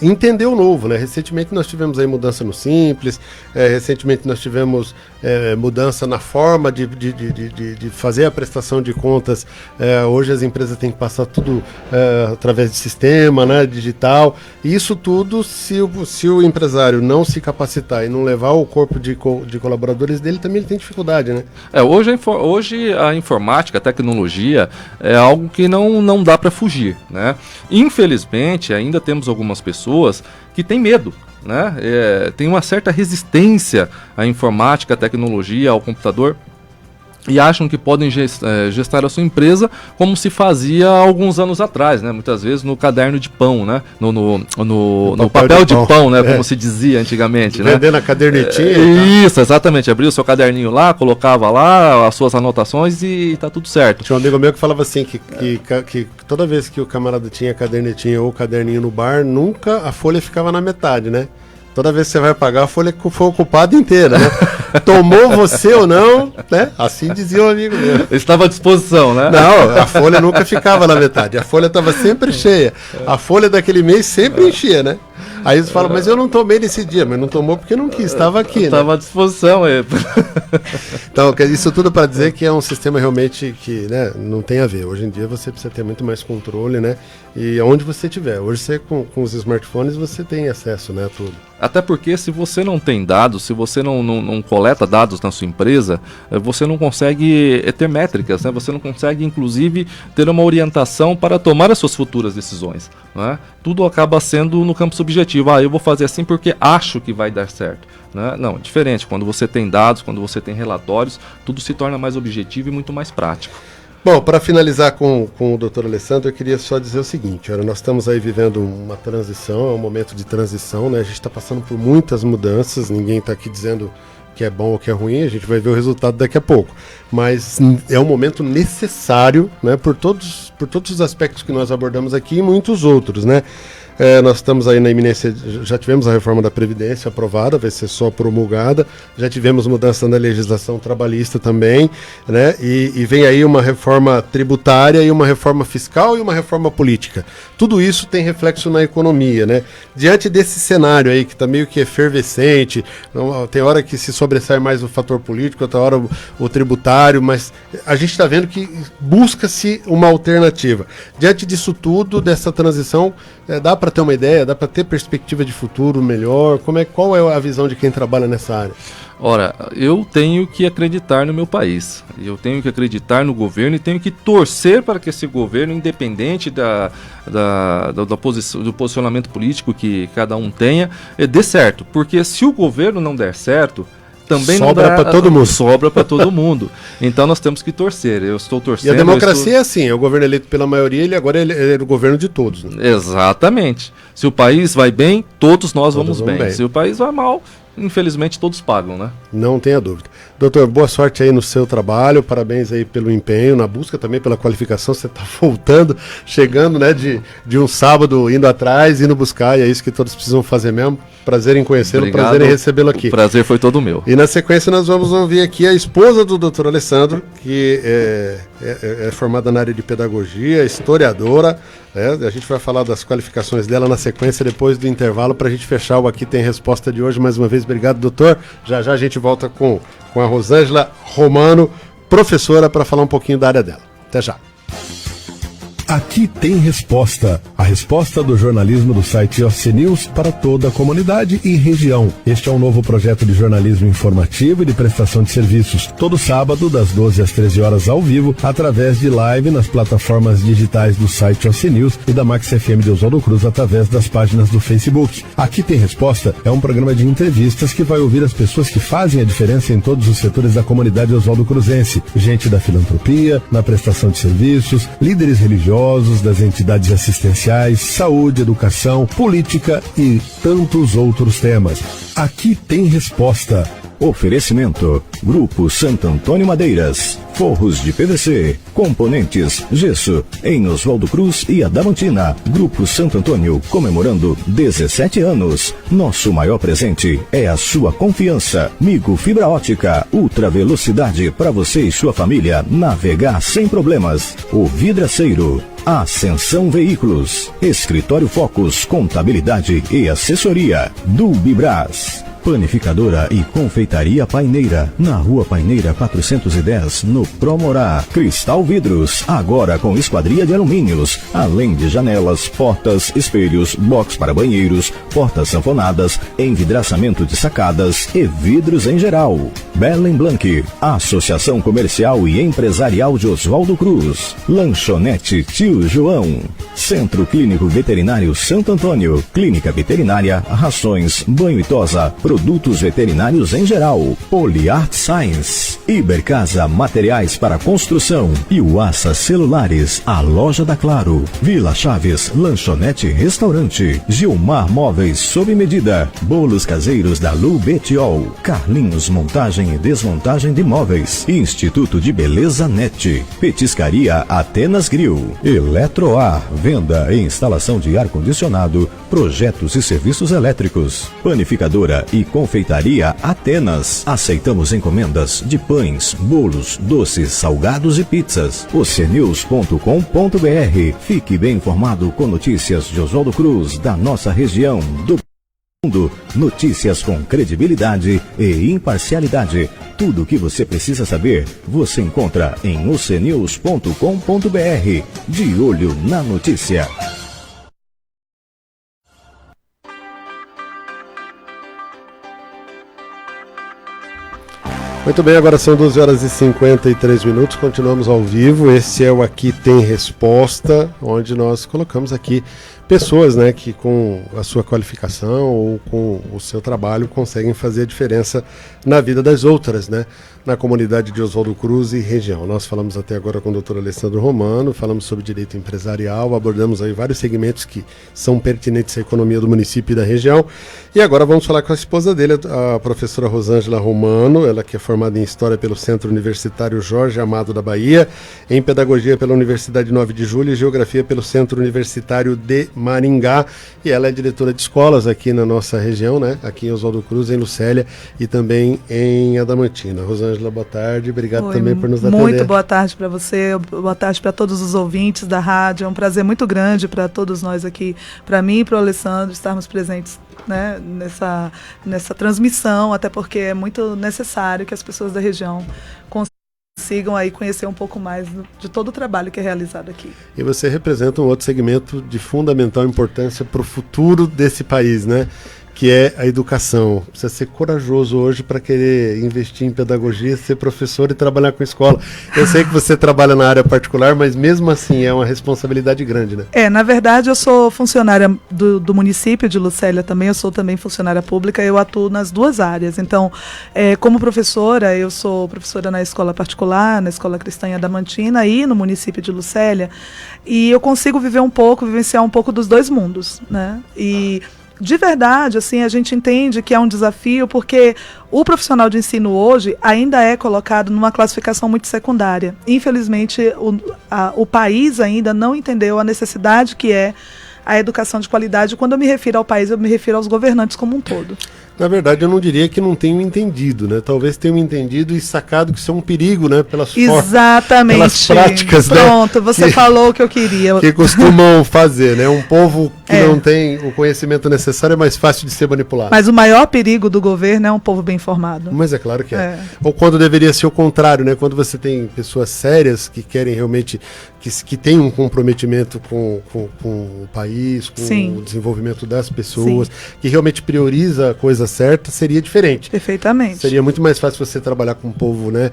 entender o novo, né? Recentemente nós tivemos aí mudança no Simples, recentemente nós tivemos mudança na forma de fazer a prestação de contas. Hoje as empresas têm que passar tudo através de sistema, né, digital, e isso tudo, se o empresário não se capacitar e não levar o corpo de colaboradores dele, também ele tem dificuldade, né? Hoje a informática, a tecnologia é algo que não dá para fugir, né? Infelizmente ainda temos algumas pessoas que têm medo, né? Tem uma certa resistência à informática, à tecnologia, ao computador. e acham que podem gestar a sua empresa como se fazia há alguns anos atrás, né? Muitas vezes no caderno de pão, né? No papel de pão, né? Como se dizia antigamente, né? Vendendo a cadernetinha. Isso, exatamente. Abria o seu caderninho lá, colocava lá as suas anotações e tá tudo certo. Tinha um amigo meu que falava assim, que toda vez que o camarada tinha cadernetinha ou caderninho no bar, nunca a folha ficava na metade, né? Toda vez que você vai pagar, a folha foi ocupada inteira, né? Tomou você ou não, né? Assim dizia o amigo meu. Estava à disposição, né? Não, a folha nunca ficava na metade. A folha estava sempre cheia. A folha daquele mês sempre enchia, né? Aí eles falam, mas eu não tomei nesse dia. Mas não tomou porque não quis, estava aqui, né? Estava à disposição. Então, isso tudo para dizer que é um sistema realmente que, né, não tem a ver. Hoje em dia você precisa ter muito mais controle, né? E aonde você estiver. Hoje você, com os smartphones, você tem acesso, né, a tudo. Até porque se você não tem dados, se você não coleta dados na sua empresa, você não consegue ter métricas, né? Você não consegue, inclusive, ter uma orientação para tomar as suas futuras decisões, né? Tudo acaba sendo no campo subjetivo. Eu vou fazer assim porque acho que vai dar certo, né? Não, é diferente. Quando você tem dados, quando você tem relatórios, tudo se torna mais objetivo e muito mais prático. Bom, para finalizar com o Dr. Alessandro, eu queria só dizer o seguinte, olha, nós estamos aí vivendo uma transição, é um momento de transição, né? A gente está passando por muitas mudanças, ninguém está aqui dizendo que é bom ou que é ruim, a gente vai ver o resultado daqui a pouco, mas é um momento necessário, né, por todos os aspectos que nós abordamos aqui e muitos outros, né? Nós estamos aí na iminência, já tivemos a reforma da Previdência aprovada, vai ser só promulgada, já tivemos mudança na legislação trabalhista também, né? E vem aí uma reforma tributária e uma reforma fiscal e uma reforma política. Tudo isso tem reflexo na economia, né? Diante desse cenário aí que está meio que efervescente, tem hora que se sobressai mais o fator político, outra hora o tributário, mas a gente está vendo que busca-se uma alternativa. Diante disso tudo, dessa transição, dá para ter uma ideia, dá para ter perspectiva de futuro melhor? Qual é a visão de quem trabalha nessa área? Ora, eu tenho que acreditar no meu país, eu tenho que acreditar no governo e tenho que torcer para que esse governo, independente do posicionamento político que cada um tenha, dê certo. Porque se o governo não der certo, também sobra para todo mundo. Sobra para todo mundo. Então nós temos que torcer. Eu estou torcendo. E a democracia é assim, é o governo eleito pela maioria, ele agora é o governo de todos. Né? Exatamente. Se o país vai bem, todos nós vamos bem. Se o país vai mal, infelizmente todos pagam, né? Não tenha dúvida. Doutor, boa sorte aí no seu trabalho, parabéns aí pelo empenho, na busca também pela qualificação, você está voltando, chegando, né, de um sábado, indo atrás, indo buscar, e é isso que todos precisam fazer mesmo. Prazer em conhecê-lo, obrigado. Prazer em recebê-lo aqui. O prazer foi todo meu. E na sequência nós vamos ouvir aqui a esposa do Dr. Alessandro, que é formada na área de pedagogia, historiadora, né? A gente vai falar das qualificações dela na sequência, depois do intervalo, para a gente fechar o Aqui Tem Resposta de hoje. Mais uma vez, obrigado, doutor. Já já a gente volta com a Rosângela Romano, professora, para falar um pouquinho da área dela. Até já. Aqui Tem Resposta, a resposta do jornalismo do site OC News para toda a comunidade e região. Este é um novo projeto de jornalismo informativo e de prestação de serviços, todo sábado das 12 às 13 horas ao vivo, através de live nas plataformas digitais do site OC News e da Max FM de Oswaldo Cruz através das páginas do Facebook. Aqui Tem Resposta é um programa de entrevistas que vai ouvir as pessoas que fazem a diferença em todos os setores da comunidade Oswaldo Cruzense, gente da filantropia, na prestação de serviços, líderes religiosos, das entidades assistenciais, saúde, educação, política e tantos outros temas. Aqui Tem Resposta. Oferecimento: Grupo Santo Antônio Madeiras, forros de PVC, componentes, gesso, em Oswaldo Cruz e Adamantina. Grupo Santo Antônio, comemorando 17 anos. Nosso maior presente é a sua confiança. Migo Fibra Ótica, ultra velocidade para você e sua família navegar sem problemas. O Vidraceiro, Ascensão Veículos, Escritório Focus, Contabilidade e Assessoria. Dubibras, Panificadora e Confeitaria Paineira, na Rua Paineira 410, no Promorá. Cristal Vidros, agora com esquadria de alumínios, além de janelas, portas, espelhos, box para banheiros, portas sanfonadas, envidraçamento de sacadas e vidros em geral. Belen Blanc, Associação Comercial e Empresarial de Oswaldo Cruz. Lanchonete Tio João. Centro Clínico Veterinário Santo Antônio, Clínica Veterinária, rações, banho e tosa, produtos veterinários em geral, Poliart Science, Ibercasa Materiais para Construção e Uassa Celulares, a loja da Claro, Vila Chaves, lanchonete e restaurante, Gilmar Móveis sob medida, bolos caseiros da Lu Betiol, Carlinhos Montagem e Desmontagem de Móveis, Instituto de Beleza Net, Petiscaria Atenas Grill, Eletroar, venda e instalação de ar-condicionado, projetos e serviços elétricos, Panificadora e Confeitaria Atenas. Aceitamos encomendas de pães, bolos, doces, salgados e pizzas. Ocenews.com.br. Fique bem informado com notícias de Oswaldo Cruz, da nossa região, do mundo. Notícias com credibilidade e imparcialidade. Tudo o que você precisa saber, você encontra em ocenews.com.br. De olho na notícia. Muito bem, agora são 12 horas e 53 minutos, continuamos ao vivo. Esse é o Aqui Tem Resposta, onde nós colocamos aqui pessoas, né, que com a sua qualificação ou com o seu trabalho conseguem fazer a diferença na vida das outras, né, na comunidade de Oswaldo Cruz e região. Nós falamos até agora com o Dr. Alessandro Romano, falamos sobre direito empresarial, abordamos aí vários segmentos que são pertinentes à economia do município e da região. E agora vamos falar com a esposa dele, a professora Rosângela Romano, ela que é formada em História pelo Centro Universitário Jorge Amado da Bahia, em Pedagogia pela Universidade 9 de Julho e Geografia pelo Centro Universitário de Maringá, e ela é diretora de escolas aqui na nossa região, né? Aqui em Oswaldo Cruz, em Lucélia e também em Adamantina. Rosângela, boa tarde, obrigado também por nos atender. Muito boa tarde para você, boa tarde para todos os ouvintes da rádio, é um prazer muito grande para todos nós aqui, para mim e para o Alessandro, estarmos presentes, né, nessa transmissão, até porque é muito necessário que as pessoas da região consigam aí conhecer um pouco mais de todo o trabalho que é realizado aqui. E você representa um outro segmento de fundamental importância para o futuro desse país, né? Que é a educação. Precisa ser corajoso hoje para querer investir em pedagogia, ser professor e trabalhar com escola. Eu sei que você trabalha na área particular, mas mesmo assim é uma responsabilidade grande, né? Na verdade eu sou funcionária do município de Lucélia também, eu sou também funcionária pública, eu atuo nas duas áreas. Então, como professora, eu sou professora na escola particular, na Escola Cristã em Adamantina e no município de Lucélia, e eu consigo vivenciar um pouco dos dois mundos, né? E de verdade, assim, a gente entende que é um desafio porque o profissional de ensino hoje ainda é colocado numa classificação muito secundária. Infelizmente, o país ainda não entendeu a necessidade que é a educação de qualidade. Quando eu me refiro ao país, eu me refiro aos governantes como um todo. Na verdade, eu não diria que não tenham entendido, né? Talvez tenham entendido e sacado que isso é um perigo, né? Pelas pelas práticas, pronto, né? Você falou o que eu queria. Que costumam fazer, né? Um povo que não tem o conhecimento necessário é mais fácil de ser manipulado. Mas o maior perigo do governo é um povo bem informado. Mas é claro que é. Ou quando deveria ser o contrário, né? Quando você tem pessoas sérias que querem realmente, que têm um comprometimento com o país, com o desenvolvimento das pessoas, que realmente prioriza a coisa certa, seria diferente. Perfeitamente. Seria muito mais fácil você trabalhar com um povo, né,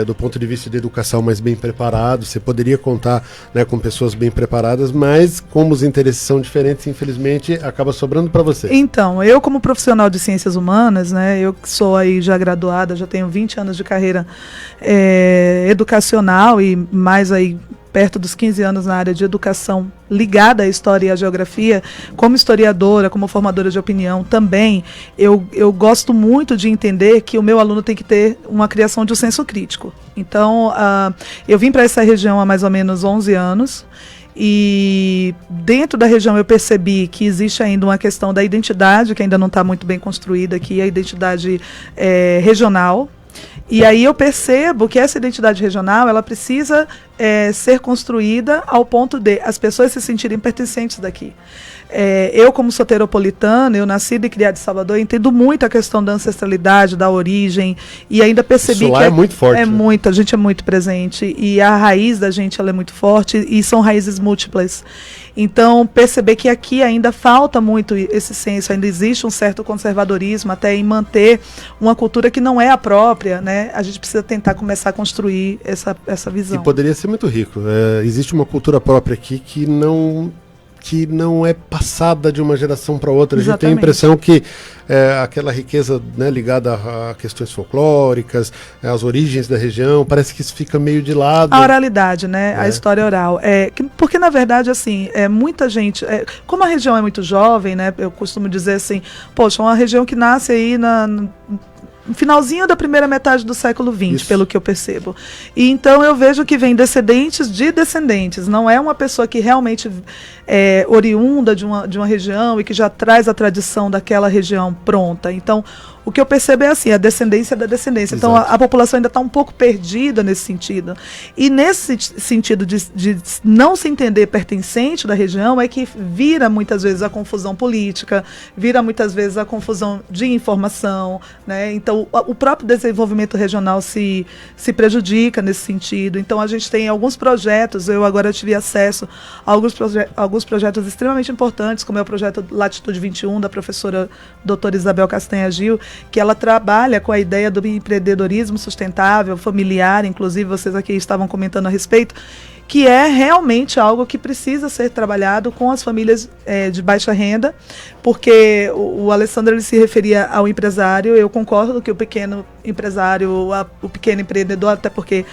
do ponto de vista de educação mais bem preparado. Você poderia contar, né, com pessoas bem preparadas, mas como os interesses são diferentes, infelizmente, acaba sobrando para você. Então, eu como profissional de ciências humanas, né, eu que sou aí já graduada, já tenho 20 anos de carreira educacional e mais aí perto dos 15 anos na área de educação ligada à história e à geografia, como historiadora, como formadora de opinião também, eu gosto muito de entender que o meu aluno tem que ter uma criação de um senso crítico. Então, eu vim para essa região há mais ou menos 11 anos, e dentro da região eu percebi que existe ainda uma questão da identidade, que ainda não está muito bem construída aqui, a identidade regional. E aí eu percebo que essa identidade regional, ela precisa ser construída ao ponto de as pessoas se sentirem pertencentes daqui. Eu, como soteropolitana, eu nascida e criada em Salvador, entendo muito a questão da ancestralidade, da origem, e ainda percebi isso lá que é muito forte. A gente é muito presente, e a raiz da gente ela é muito forte, e são raízes múltiplas. Então, perceber que aqui ainda falta muito esse senso, ainda existe um certo conservadorismo até em manter uma cultura que não é a própria, né? A gente precisa tentar começar a construir essa visão. E poderia ser muito rico. Existe uma cultura própria aqui que que não é passada de uma geração para outra. Exatamente. A gente tem a impressão que aquela riqueza, né, ligada a questões folclóricas, às origens da região, parece que isso fica meio de lado. A oralidade, né? A história oral. Porque, na verdade, assim, muita gente... como a região é muito jovem, né? Eu costumo dizer assim, poxa, uma região que nasce aí no finalzinho da primeira metade do século XX, pelo que eu percebo. E então eu vejo que vem descendentes de descendentes, não é uma pessoa que realmente é oriunda de uma região e que já traz a tradição daquela região pronta. Então, o que eu percebo é assim, a descendência da descendência. Exato. Então, a população ainda está um pouco perdida nesse sentido. E nesse sentido de não se entender pertencente da região é que vira muitas vezes a confusão política, vira muitas vezes a confusão de informação, né? Então, o próprio desenvolvimento regional se prejudica nesse sentido. Então, a gente tem alguns projetos, eu agora tive acesso a alguns projetos extremamente importantes, como é o projeto Latitude 21, da professora doutora Isabel Castanha Gil, que ela trabalha com a ideia do empreendedorismo sustentável, familiar, inclusive vocês aqui estavam comentando a respeito, que é realmente algo que precisa ser trabalhado com as famílias de baixa renda, porque o Alessandro ele se referia ao empresário, eu concordo que o pequeno empresário, o pequeno empreendedor, até porque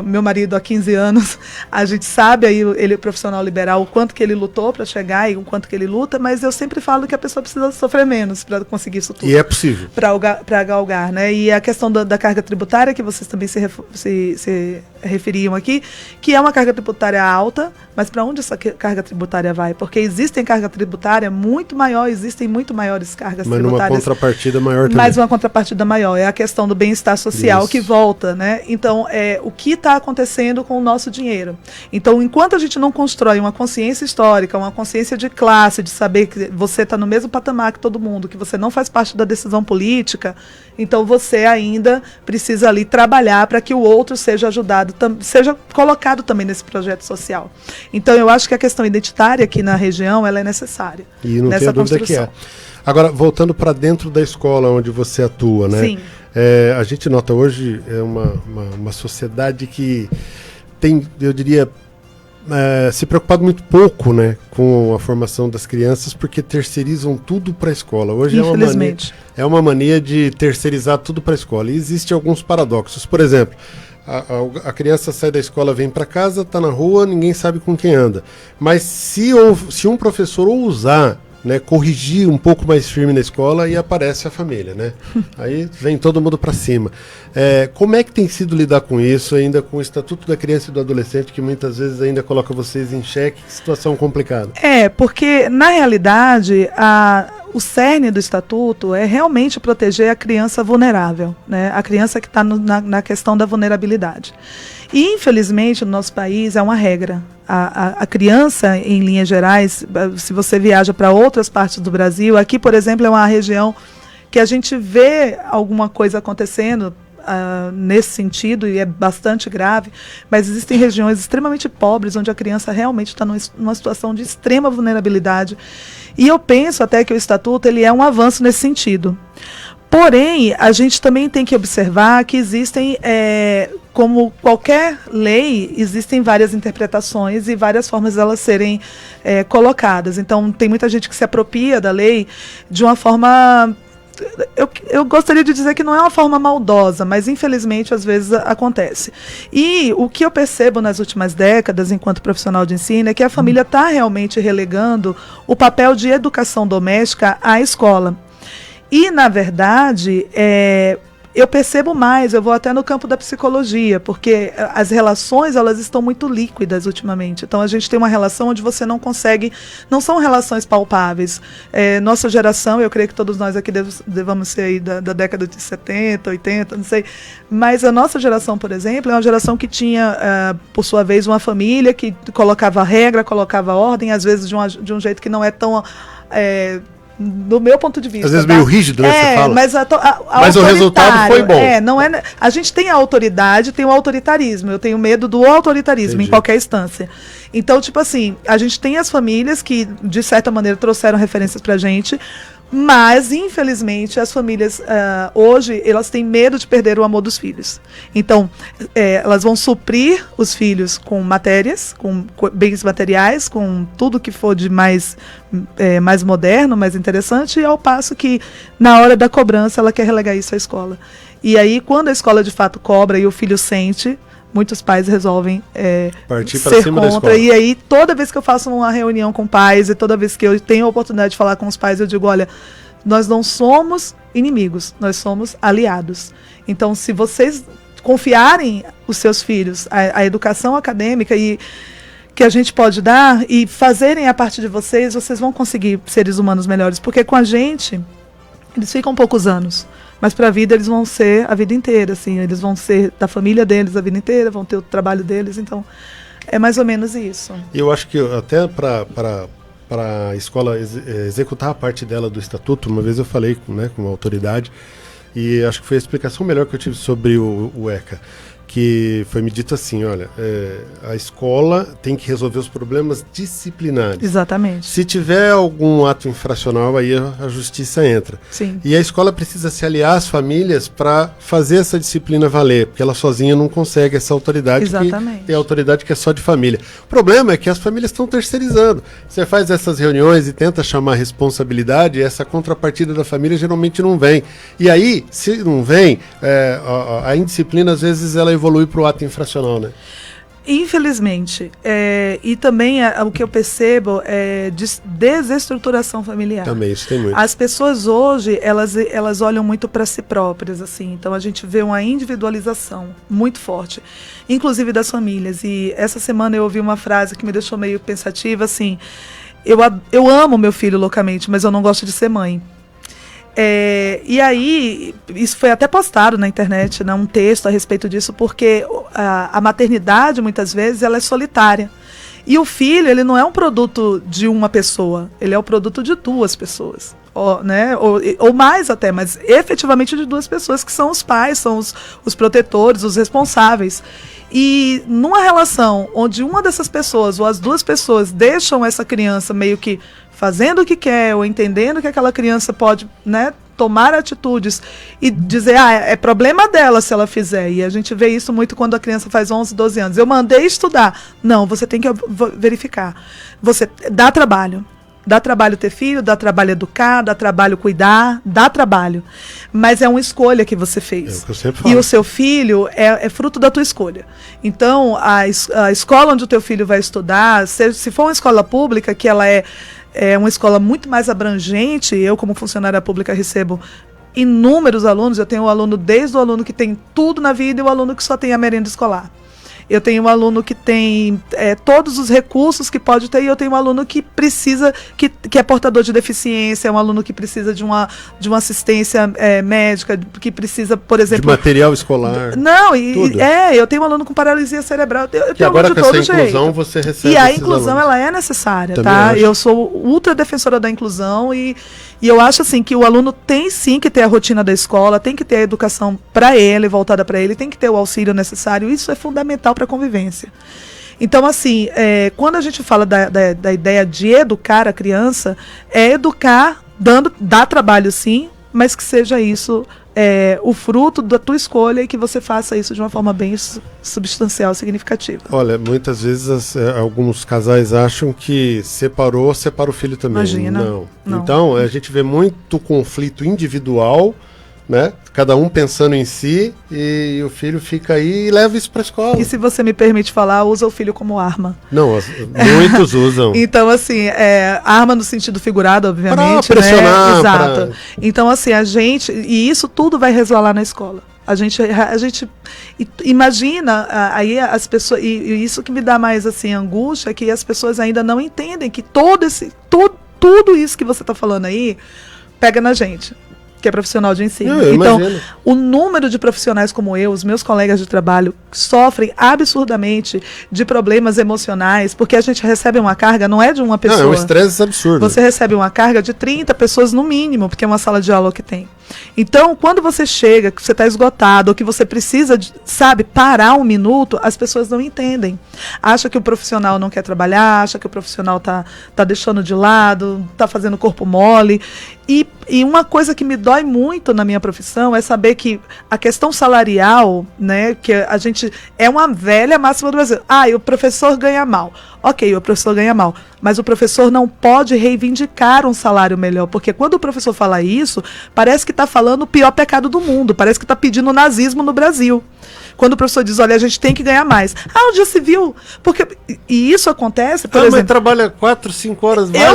meu marido há 15 anos, a gente sabe, aí ele é profissional liberal, o quanto que ele lutou para chegar e o quanto que ele luta, mas eu sempre falo que a pessoa precisa sofrer menos para conseguir isso tudo. E é possível. Para galgar, né? E a questão da carga tributária, que vocês também se referiam aqui, que é uma carga tributária alta, mas para onde essa carga tributária vai? Porque existem carga tributária muito maior, existem muito maiores cargas tributárias. Mas uma contrapartida maior também. Mas uma contrapartida maior, é a questão do bem-estar social que volta, né? Então, o que está acontecendo com o nosso dinheiro? Então, enquanto a gente não constrói uma consciência histórica, uma consciência de classe, de saber que você está no mesmo patamar que todo mundo, que você não faz parte da decisão política, então você ainda precisa ali trabalhar para que o outro seja ajudado, seja colocado também nesse projeto social. Então, eu acho que a questão identitária aqui na região, ela é necessária. E não tem dúvida que é. Agora, voltando para dentro da escola onde você atua, né? Sim. A gente nota hoje uma sociedade que tem, eu diria, se preocupado muito pouco, né, com a formação das crianças, porque terceirizam tudo para a escola. Hoje é uma mania de terceirizar tudo para a escola. E existem alguns paradoxos. Por exemplo, a criança sai da escola, vem para casa, está na rua, ninguém sabe com quem anda. Mas se um professor ousar, né, corrigir um pouco mais firme na escola, e aparece a família, né? Aí vem todo mundo para cima. Como é que tem sido lidar com isso, ainda com o Estatuto da Criança e do Adolescente, que muitas vezes ainda coloca vocês em xeque? Que situação complicada. Porque, na realidade, o cerne do Estatuto é realmente proteger a criança vulnerável, né? A criança que está na questão da vulnerabilidade. E, infelizmente, no nosso país é uma regra. A criança, em linhas gerais, se você viaja para outras partes do Brasil, aqui, por exemplo, é uma região que a gente vê alguma coisa acontecendo nesse sentido, e é bastante grave, mas existem regiões extremamente pobres, onde a criança realmente está numa situação de extrema vulnerabilidade. E eu penso até que o Estatuto ele é um avanço nesse sentido. Porém, a gente também tem que observar que existem, como qualquer lei, existem várias interpretações e várias formas de elas serem colocadas. Então, tem muita gente que se apropria da lei de uma forma... Eu gostaria de dizer que não é uma forma maldosa, mas infelizmente às vezes acontece. E o que eu percebo nas últimas décadas, enquanto profissional de ensino, é que a família está realmente relegando o papel de educação doméstica à escola. E, na verdade, eu percebo mais, eu vou até no campo da psicologia, porque as relações, elas estão muito líquidas ultimamente. Então, a gente tem uma relação onde você não consegue, não são relações palpáveis. Nossa geração, eu creio que todos nós aqui devamos ser aí da década de 70, 80, não sei, mas a nossa geração, por exemplo, é uma geração que tinha, por sua vez, uma família que colocava regra, colocava ordem, às vezes de um jeito que não é tão... do meu ponto de vista. Às vezes tá? meio rígido, né? Você fala. Mas o resultado foi bom. Não é, a gente tem a autoridade, tem o autoritarismo. Eu tenho medo do autoritarismo em qualquer instância. Então, tipo assim, a gente tem as famílias que, de certa maneira, trouxeram referências pra gente, mas, infelizmente, as famílias, hoje, elas têm medo de perder o amor dos filhos. Então, elas vão suprir os filhos com matérias, com bens materiais, com tudo que for de mais moderno, mais interessante, e ao passo que, na hora da cobrança, ela quer relegar isso à escola. E aí, quando a escola, de fato, cobra e o filho sente, muitos pais resolvem partir ser pra cima da contra. escola. E aí, toda vez que eu faço uma reunião com pais e toda vez que eu tenho a oportunidade de falar com os pais, eu digo, olha, nós não somos inimigos, nós somos aliados. Então, se vocês confiarem os seus filhos a educação acadêmica e que a gente pode dar e fazerem a parte de vocês, vocês vão conseguir seres humanos melhores. Porque com a gente, eles ficam poucos anos. Mas para a vida eles vão ser a vida inteira, assim, eles vão ser da família deles a vida inteira, vão ter o trabalho deles, então é mais ou menos isso. E eu acho que até para a escola executar a parte dela do estatuto, uma vez eu falei com a autoridade, e acho que foi a explicação melhor que eu tive sobre o ECA, que foi me dito assim, olha, a escola tem que resolver os problemas disciplinares. Exatamente. Se tiver algum ato infracional, aí a justiça entra. Sim. E a escola precisa se aliar às famílias para fazer essa disciplina valer, porque ela sozinha não consegue essa autoridade. Exatamente. Que é a autoridade que é só de família. O problema é que as famílias estão terceirizando. Você faz essas reuniões e tenta chamar responsabilidade, e essa contrapartida da família geralmente não vem. E aí, se não vem, a indisciplina às vezes ela evolui para o ato infracional, né? Infelizmente. E também o que eu percebo é desestruturação familiar. Também, isso tem muito. As pessoas hoje, elas olham muito para si próprias, assim. Então a gente vê uma individualização muito forte, inclusive das famílias. E essa semana eu ouvi uma frase que me deixou meio pensativa, assim, eu amo meu filho loucamente, mas eu não gosto de ser mãe. E aí, isso foi até postado na internet, né, um texto a respeito disso, porque a maternidade, muitas vezes, ela é solitária. E o filho, ele não é um produto de uma pessoa, ele é o produto de duas pessoas. Ou mais até, mas efetivamente de duas pessoas, que são os pais, são os protetores, os responsáveis. E numa relação onde uma dessas pessoas, ou as duas pessoas, deixam essa criança meio que fazendo o que quer, ou entendendo que aquela criança pode, né, tomar atitudes e dizer, é problema dela se ela fizer. E a gente vê isso muito quando a criança faz 11, 12 anos. Eu mandei estudar. Não, você tem que verificar. Você dá trabalho. Dá trabalho ter filho, dá trabalho educar, dá trabalho cuidar, dá trabalho. Mas é uma escolha que você fez. É o que eu sempre falo. E o seu filho é fruto da tua escolha. Então, a escola onde o teu filho vai estudar, se for uma escola pública, que ela é uma escola muito mais abrangente, eu como funcionária pública recebo inúmeros alunos, eu tenho um aluno desde o aluno que tem tudo na vida e o aluno que só tem a merenda escolar. Eu tenho um aluno que tem todos os recursos que pode ter, e eu tenho um aluno que precisa, que é portador de deficiência, é um aluno que precisa de uma assistência médica, que precisa, por exemplo... De material escolar. Não, eu tenho um aluno com paralisia cerebral, eu tenho agora aluno de com todo essa jeito. inclusão você recebe. E a inclusão, ela é necessária, também tá? Eu sou ultra defensora da inclusão e eu acho assim que o aluno tem sim que ter a rotina da escola, tem que ter a educação para ele, voltada para ele, tem que ter o auxílio necessário, isso é fundamental para a convivência. Então, assim, quando a gente fala da ideia de educar a criança, é educar, dá trabalho sim, mas que seja isso o fruto da tua escolha e que você faça isso de uma forma bem substancial, significativa. Olha, muitas vezes alguns casais acham que separa o filho também. Imagina. Não. Então, a gente vê muito conflito individual, né? Cada um pensando em si, e o filho fica aí e leva isso para a escola. E se você me permite falar, usa o filho como arma. Não, muitos usam. Então, assim, arma no sentido figurado, obviamente. Pra pressionar. Né? Exato. Então, assim, e isso tudo vai resvalar na escola. A gente imagina aí as pessoas, e isso que me dá mais assim angústia, é que as pessoas ainda não entendem que tudo isso que você está falando aí pega na gente. que é profissional de ensino. Eu então, imagino. o número de profissionais como eu, os meus colegas de trabalho, sofrem absurdamente de problemas emocionais, porque a gente recebe uma carga, não é de uma pessoa. Não, é um estresse absurdo. Você recebe uma carga de 30 pessoas no mínimo, porque é uma sala de aula que tem. Então, quando você chega, que você está esgotado, ou que você precisa, parar um minuto, as pessoas não entendem. Acha que o profissional não quer trabalhar, acha que o profissional tá deixando de lado, tá fazendo corpo mole. E uma coisa que me dói muito na minha profissão é saber que a questão salarial, né, que a gente é uma velha máxima do Brasil. E o professor ganha mal. Ok, o professor ganha mal, mas o professor não pode reivindicar um salário melhor, porque quando o professor fala isso, parece que está falando o pior pecado do mundo, parece que está pedindo o nazismo no Brasil. Quando o professor diz, olha, a gente tem que ganhar mais. Onde já se viu? E isso acontece, por exemplo... Mas trabalha 4, 5 horas, vai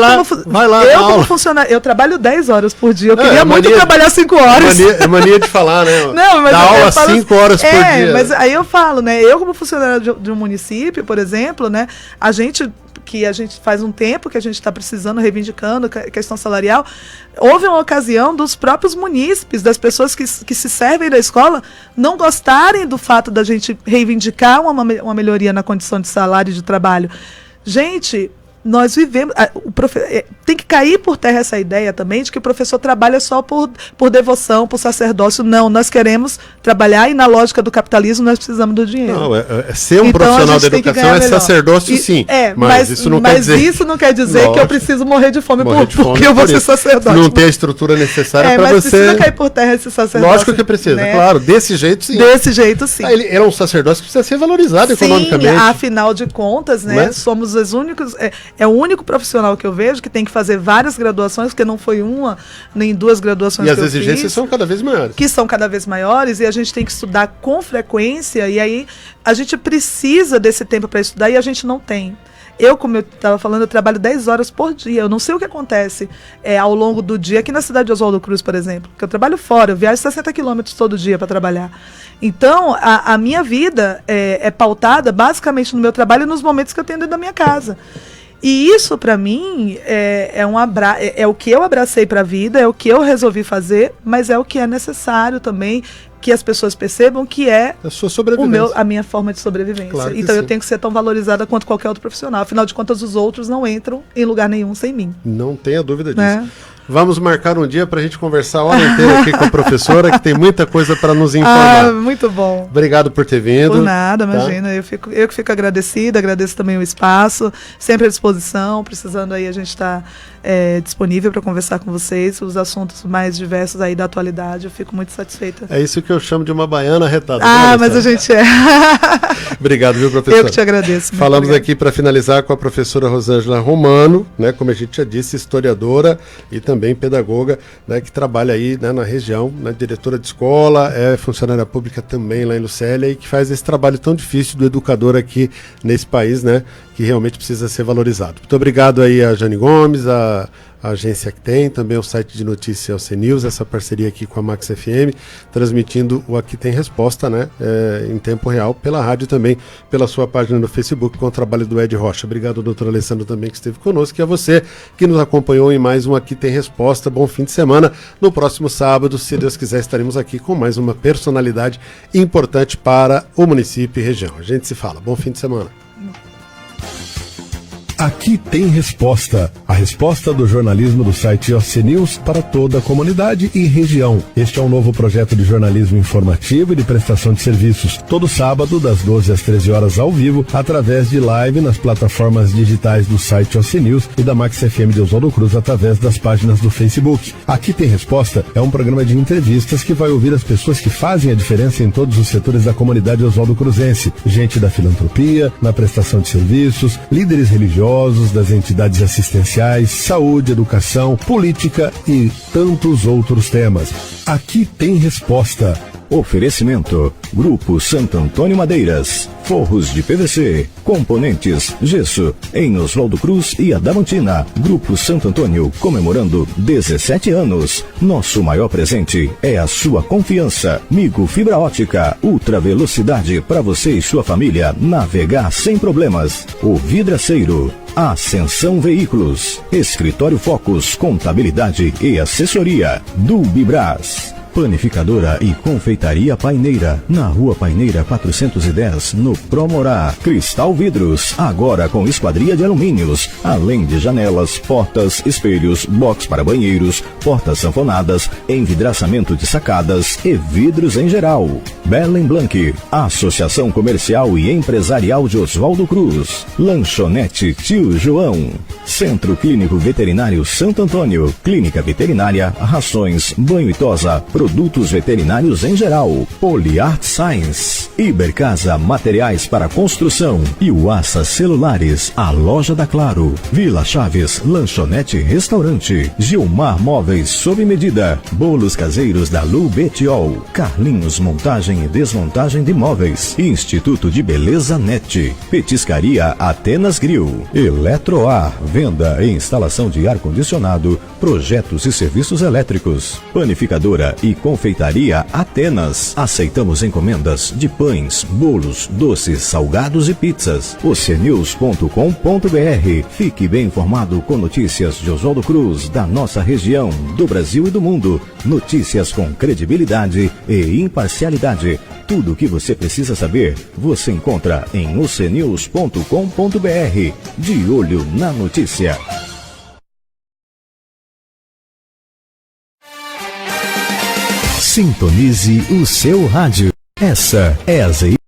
lá eu como funcionário, eu trabalho 10 horas por dia, eu queria muito mania, trabalhar 5 horas. É mania de falar, né? Não, mas dá aula 5 horas por dia. Mas aí eu falo, né? Eu como funcionário de um município, por exemplo, né? A gente faz um tempo que a gente está precisando, reivindicando a questão salarial. Houve uma ocasião dos próprios munícipes, das pessoas que se servem da escola, não gostarem do fato da gente reivindicar uma melhoria na condição de salário e de trabalho. Gente, nós vivemos... tem que cair por terra essa ideia também de que o professor trabalha só por devoção, por sacerdócio. Não, nós queremos trabalhar e na lógica do capitalismo nós precisamos do dinheiro. Não, ser um profissional da educação é sacerdócio, sim. Mas isso não quer dizer lógico, que eu preciso morrer de fome porque eu vou ser sacerdote. Não tem a estrutura necessária para mas você... precisa cair por terra esse sacerdócio. Lógico que precisa, né? Claro. Desse jeito, sim. Desse jeito, sim. Ele é um sacerdócio que precisa ser valorizado economicamente. Afinal de contas, né? Somos os únicos... É o único profissional que eu vejo que tem que fazer várias graduações, porque não foi uma nem 2 graduações que eu fiz. E as exigências são cada vez maiores. Que são cada vez maiores, e a gente tem que estudar com frequência, e aí a gente precisa desse tempo para estudar e a gente não tem. Como eu estava falando, eu trabalho 10 horas por dia. Eu não sei o que acontece ao longo do dia, aqui na cidade de Oswaldo Cruz, por exemplo, porque eu trabalho fora, eu viajo 60 quilômetros todo dia para trabalhar. Então, a minha vida é pautada basicamente no meu trabalho e nos momentos que eu tenho dentro da minha casa. E isso, para mim, é o que eu abracei para a vida, é o que eu resolvi fazer, mas é o que é necessário também que as pessoas percebam que é a sua sobrevivência. A minha forma de sobrevivência. Claro então sim. Eu tenho que ser tão valorizada quanto qualquer outro profissional. Afinal de contas, os outros não entram em lugar nenhum sem mim. Não tenha dúvida disso. Vamos marcar um dia para a que conversar a hora inteira aqui com a professora, que tem muita coisa para nos informar. Muito bom. Obrigado por ter vindo. Por nada, imagina. Eu que fico agradecida, agradeço também o espaço, sempre à disposição, precisando aí a gente está disponível para conversar com vocês, os assuntos mais diversos aí da atualidade, eu fico muito satisfeita. É isso que eu chamo de uma baiana retada. Mas a gente é. Obrigado, viu, professor? Eu que te agradeço. Falamos aqui para finalizar com a professora Rosângela Romano, né, como a gente já disse, historiadora e também pedagoga, né, que trabalha aí, né, na região, né, diretora de escola, é funcionária pública também lá em Lucélia e que faz esse trabalho tão difícil do educador aqui nesse país, né, que realmente precisa ser valorizado. Muito obrigado aí a Jane Gomes, a agência que tem, também o site de notícias LC News, essa parceria aqui com a Max FM, transmitindo o Aqui Tem Resposta, né, em tempo real, pela rádio também, pela sua página no Facebook, com o trabalho do Ed Rocha. Obrigado, doutor Alessandro, também, que esteve conosco, e a você que nos acompanhou em mais um Aqui Tem Resposta. Bom fim de semana. No próximo sábado, se Deus quiser, estaremos aqui com mais uma personalidade importante para o município e região. A gente se fala. Bom fim de semana. Aqui Tem Resposta, a resposta do jornalismo do site LC News para toda a comunidade e região. Este é um novo projeto de jornalismo informativo e de prestação de serviços, todo sábado das 12 às 13 horas ao vivo, através de live nas plataformas digitais do site LC News e da Max FM de Oswaldo Cruz, através das páginas do Facebook. Aqui Tem Resposta é um programa de entrevistas que vai ouvir as pessoas que fazem a diferença em todos os setores da comunidade Oswaldo Cruzense, gente da filantropia, na prestação de serviços, líderes religiosos, das entidades assistenciais, saúde, educação, política e tantos outros temas. Aqui Tem Resposta. Oferecimento: Grupo Santo Antônio Madeiras, forros de PVC, componentes, gesso, em Oswaldo Cruz e Adamantina. Grupo Santo Antônio comemorando 17 anos. Nosso maior presente é a sua confiança. Migo Fibra Ótica, ultra velocidade para você e sua família navegar sem problemas. O Vidraceiro, Ascensão Veículos, Escritório Focus, Contabilidade e Assessoria. Dubibras, Panificadora e Confeitaria Paineira, na Rua Paineira 410, no Promorá. Cristal Vidros, agora com esquadria de alumínios, além de janelas, portas, espelhos, box para banheiros, portas sanfonadas, envidraçamento de sacadas e vidros em geral. Belen Blanc, Associação Comercial e Empresarial de Oswaldo Cruz. Lanchonete Tio João. Centro Clínico Veterinário Santo Antônio, Clínica Veterinária, rações, banho e tosa, produtos veterinários em geral. Poliart Science, Ibercasa Materiais para Construção e Uassa Celulares, a loja da Claro. Vila Chaves, Lanchonete Restaurante. Gilmar Móveis sob medida. Bolos caseiros da Lu Betiol. Carlinhos Montagem e Desmontagem de Móveis. Instituto de Beleza Net. Petiscaria Atenas Grill. Eletroar, venda e instalação de ar-condicionado, projetos e serviços elétricos. Panificadora e Confeitaria Atenas. Aceitamos encomendas de pães, bolos, doces, salgados e pizzas. ocenews.com.br. Fique bem informado com notícias de Oswaldo Cruz, da nossa região, do Brasil e do mundo. Notícias com credibilidade e imparcialidade. Tudo o que você precisa saber, você encontra em ocenews.com.br. De olho na notícia. Sintonize o seu rádio. Essa é a ZYD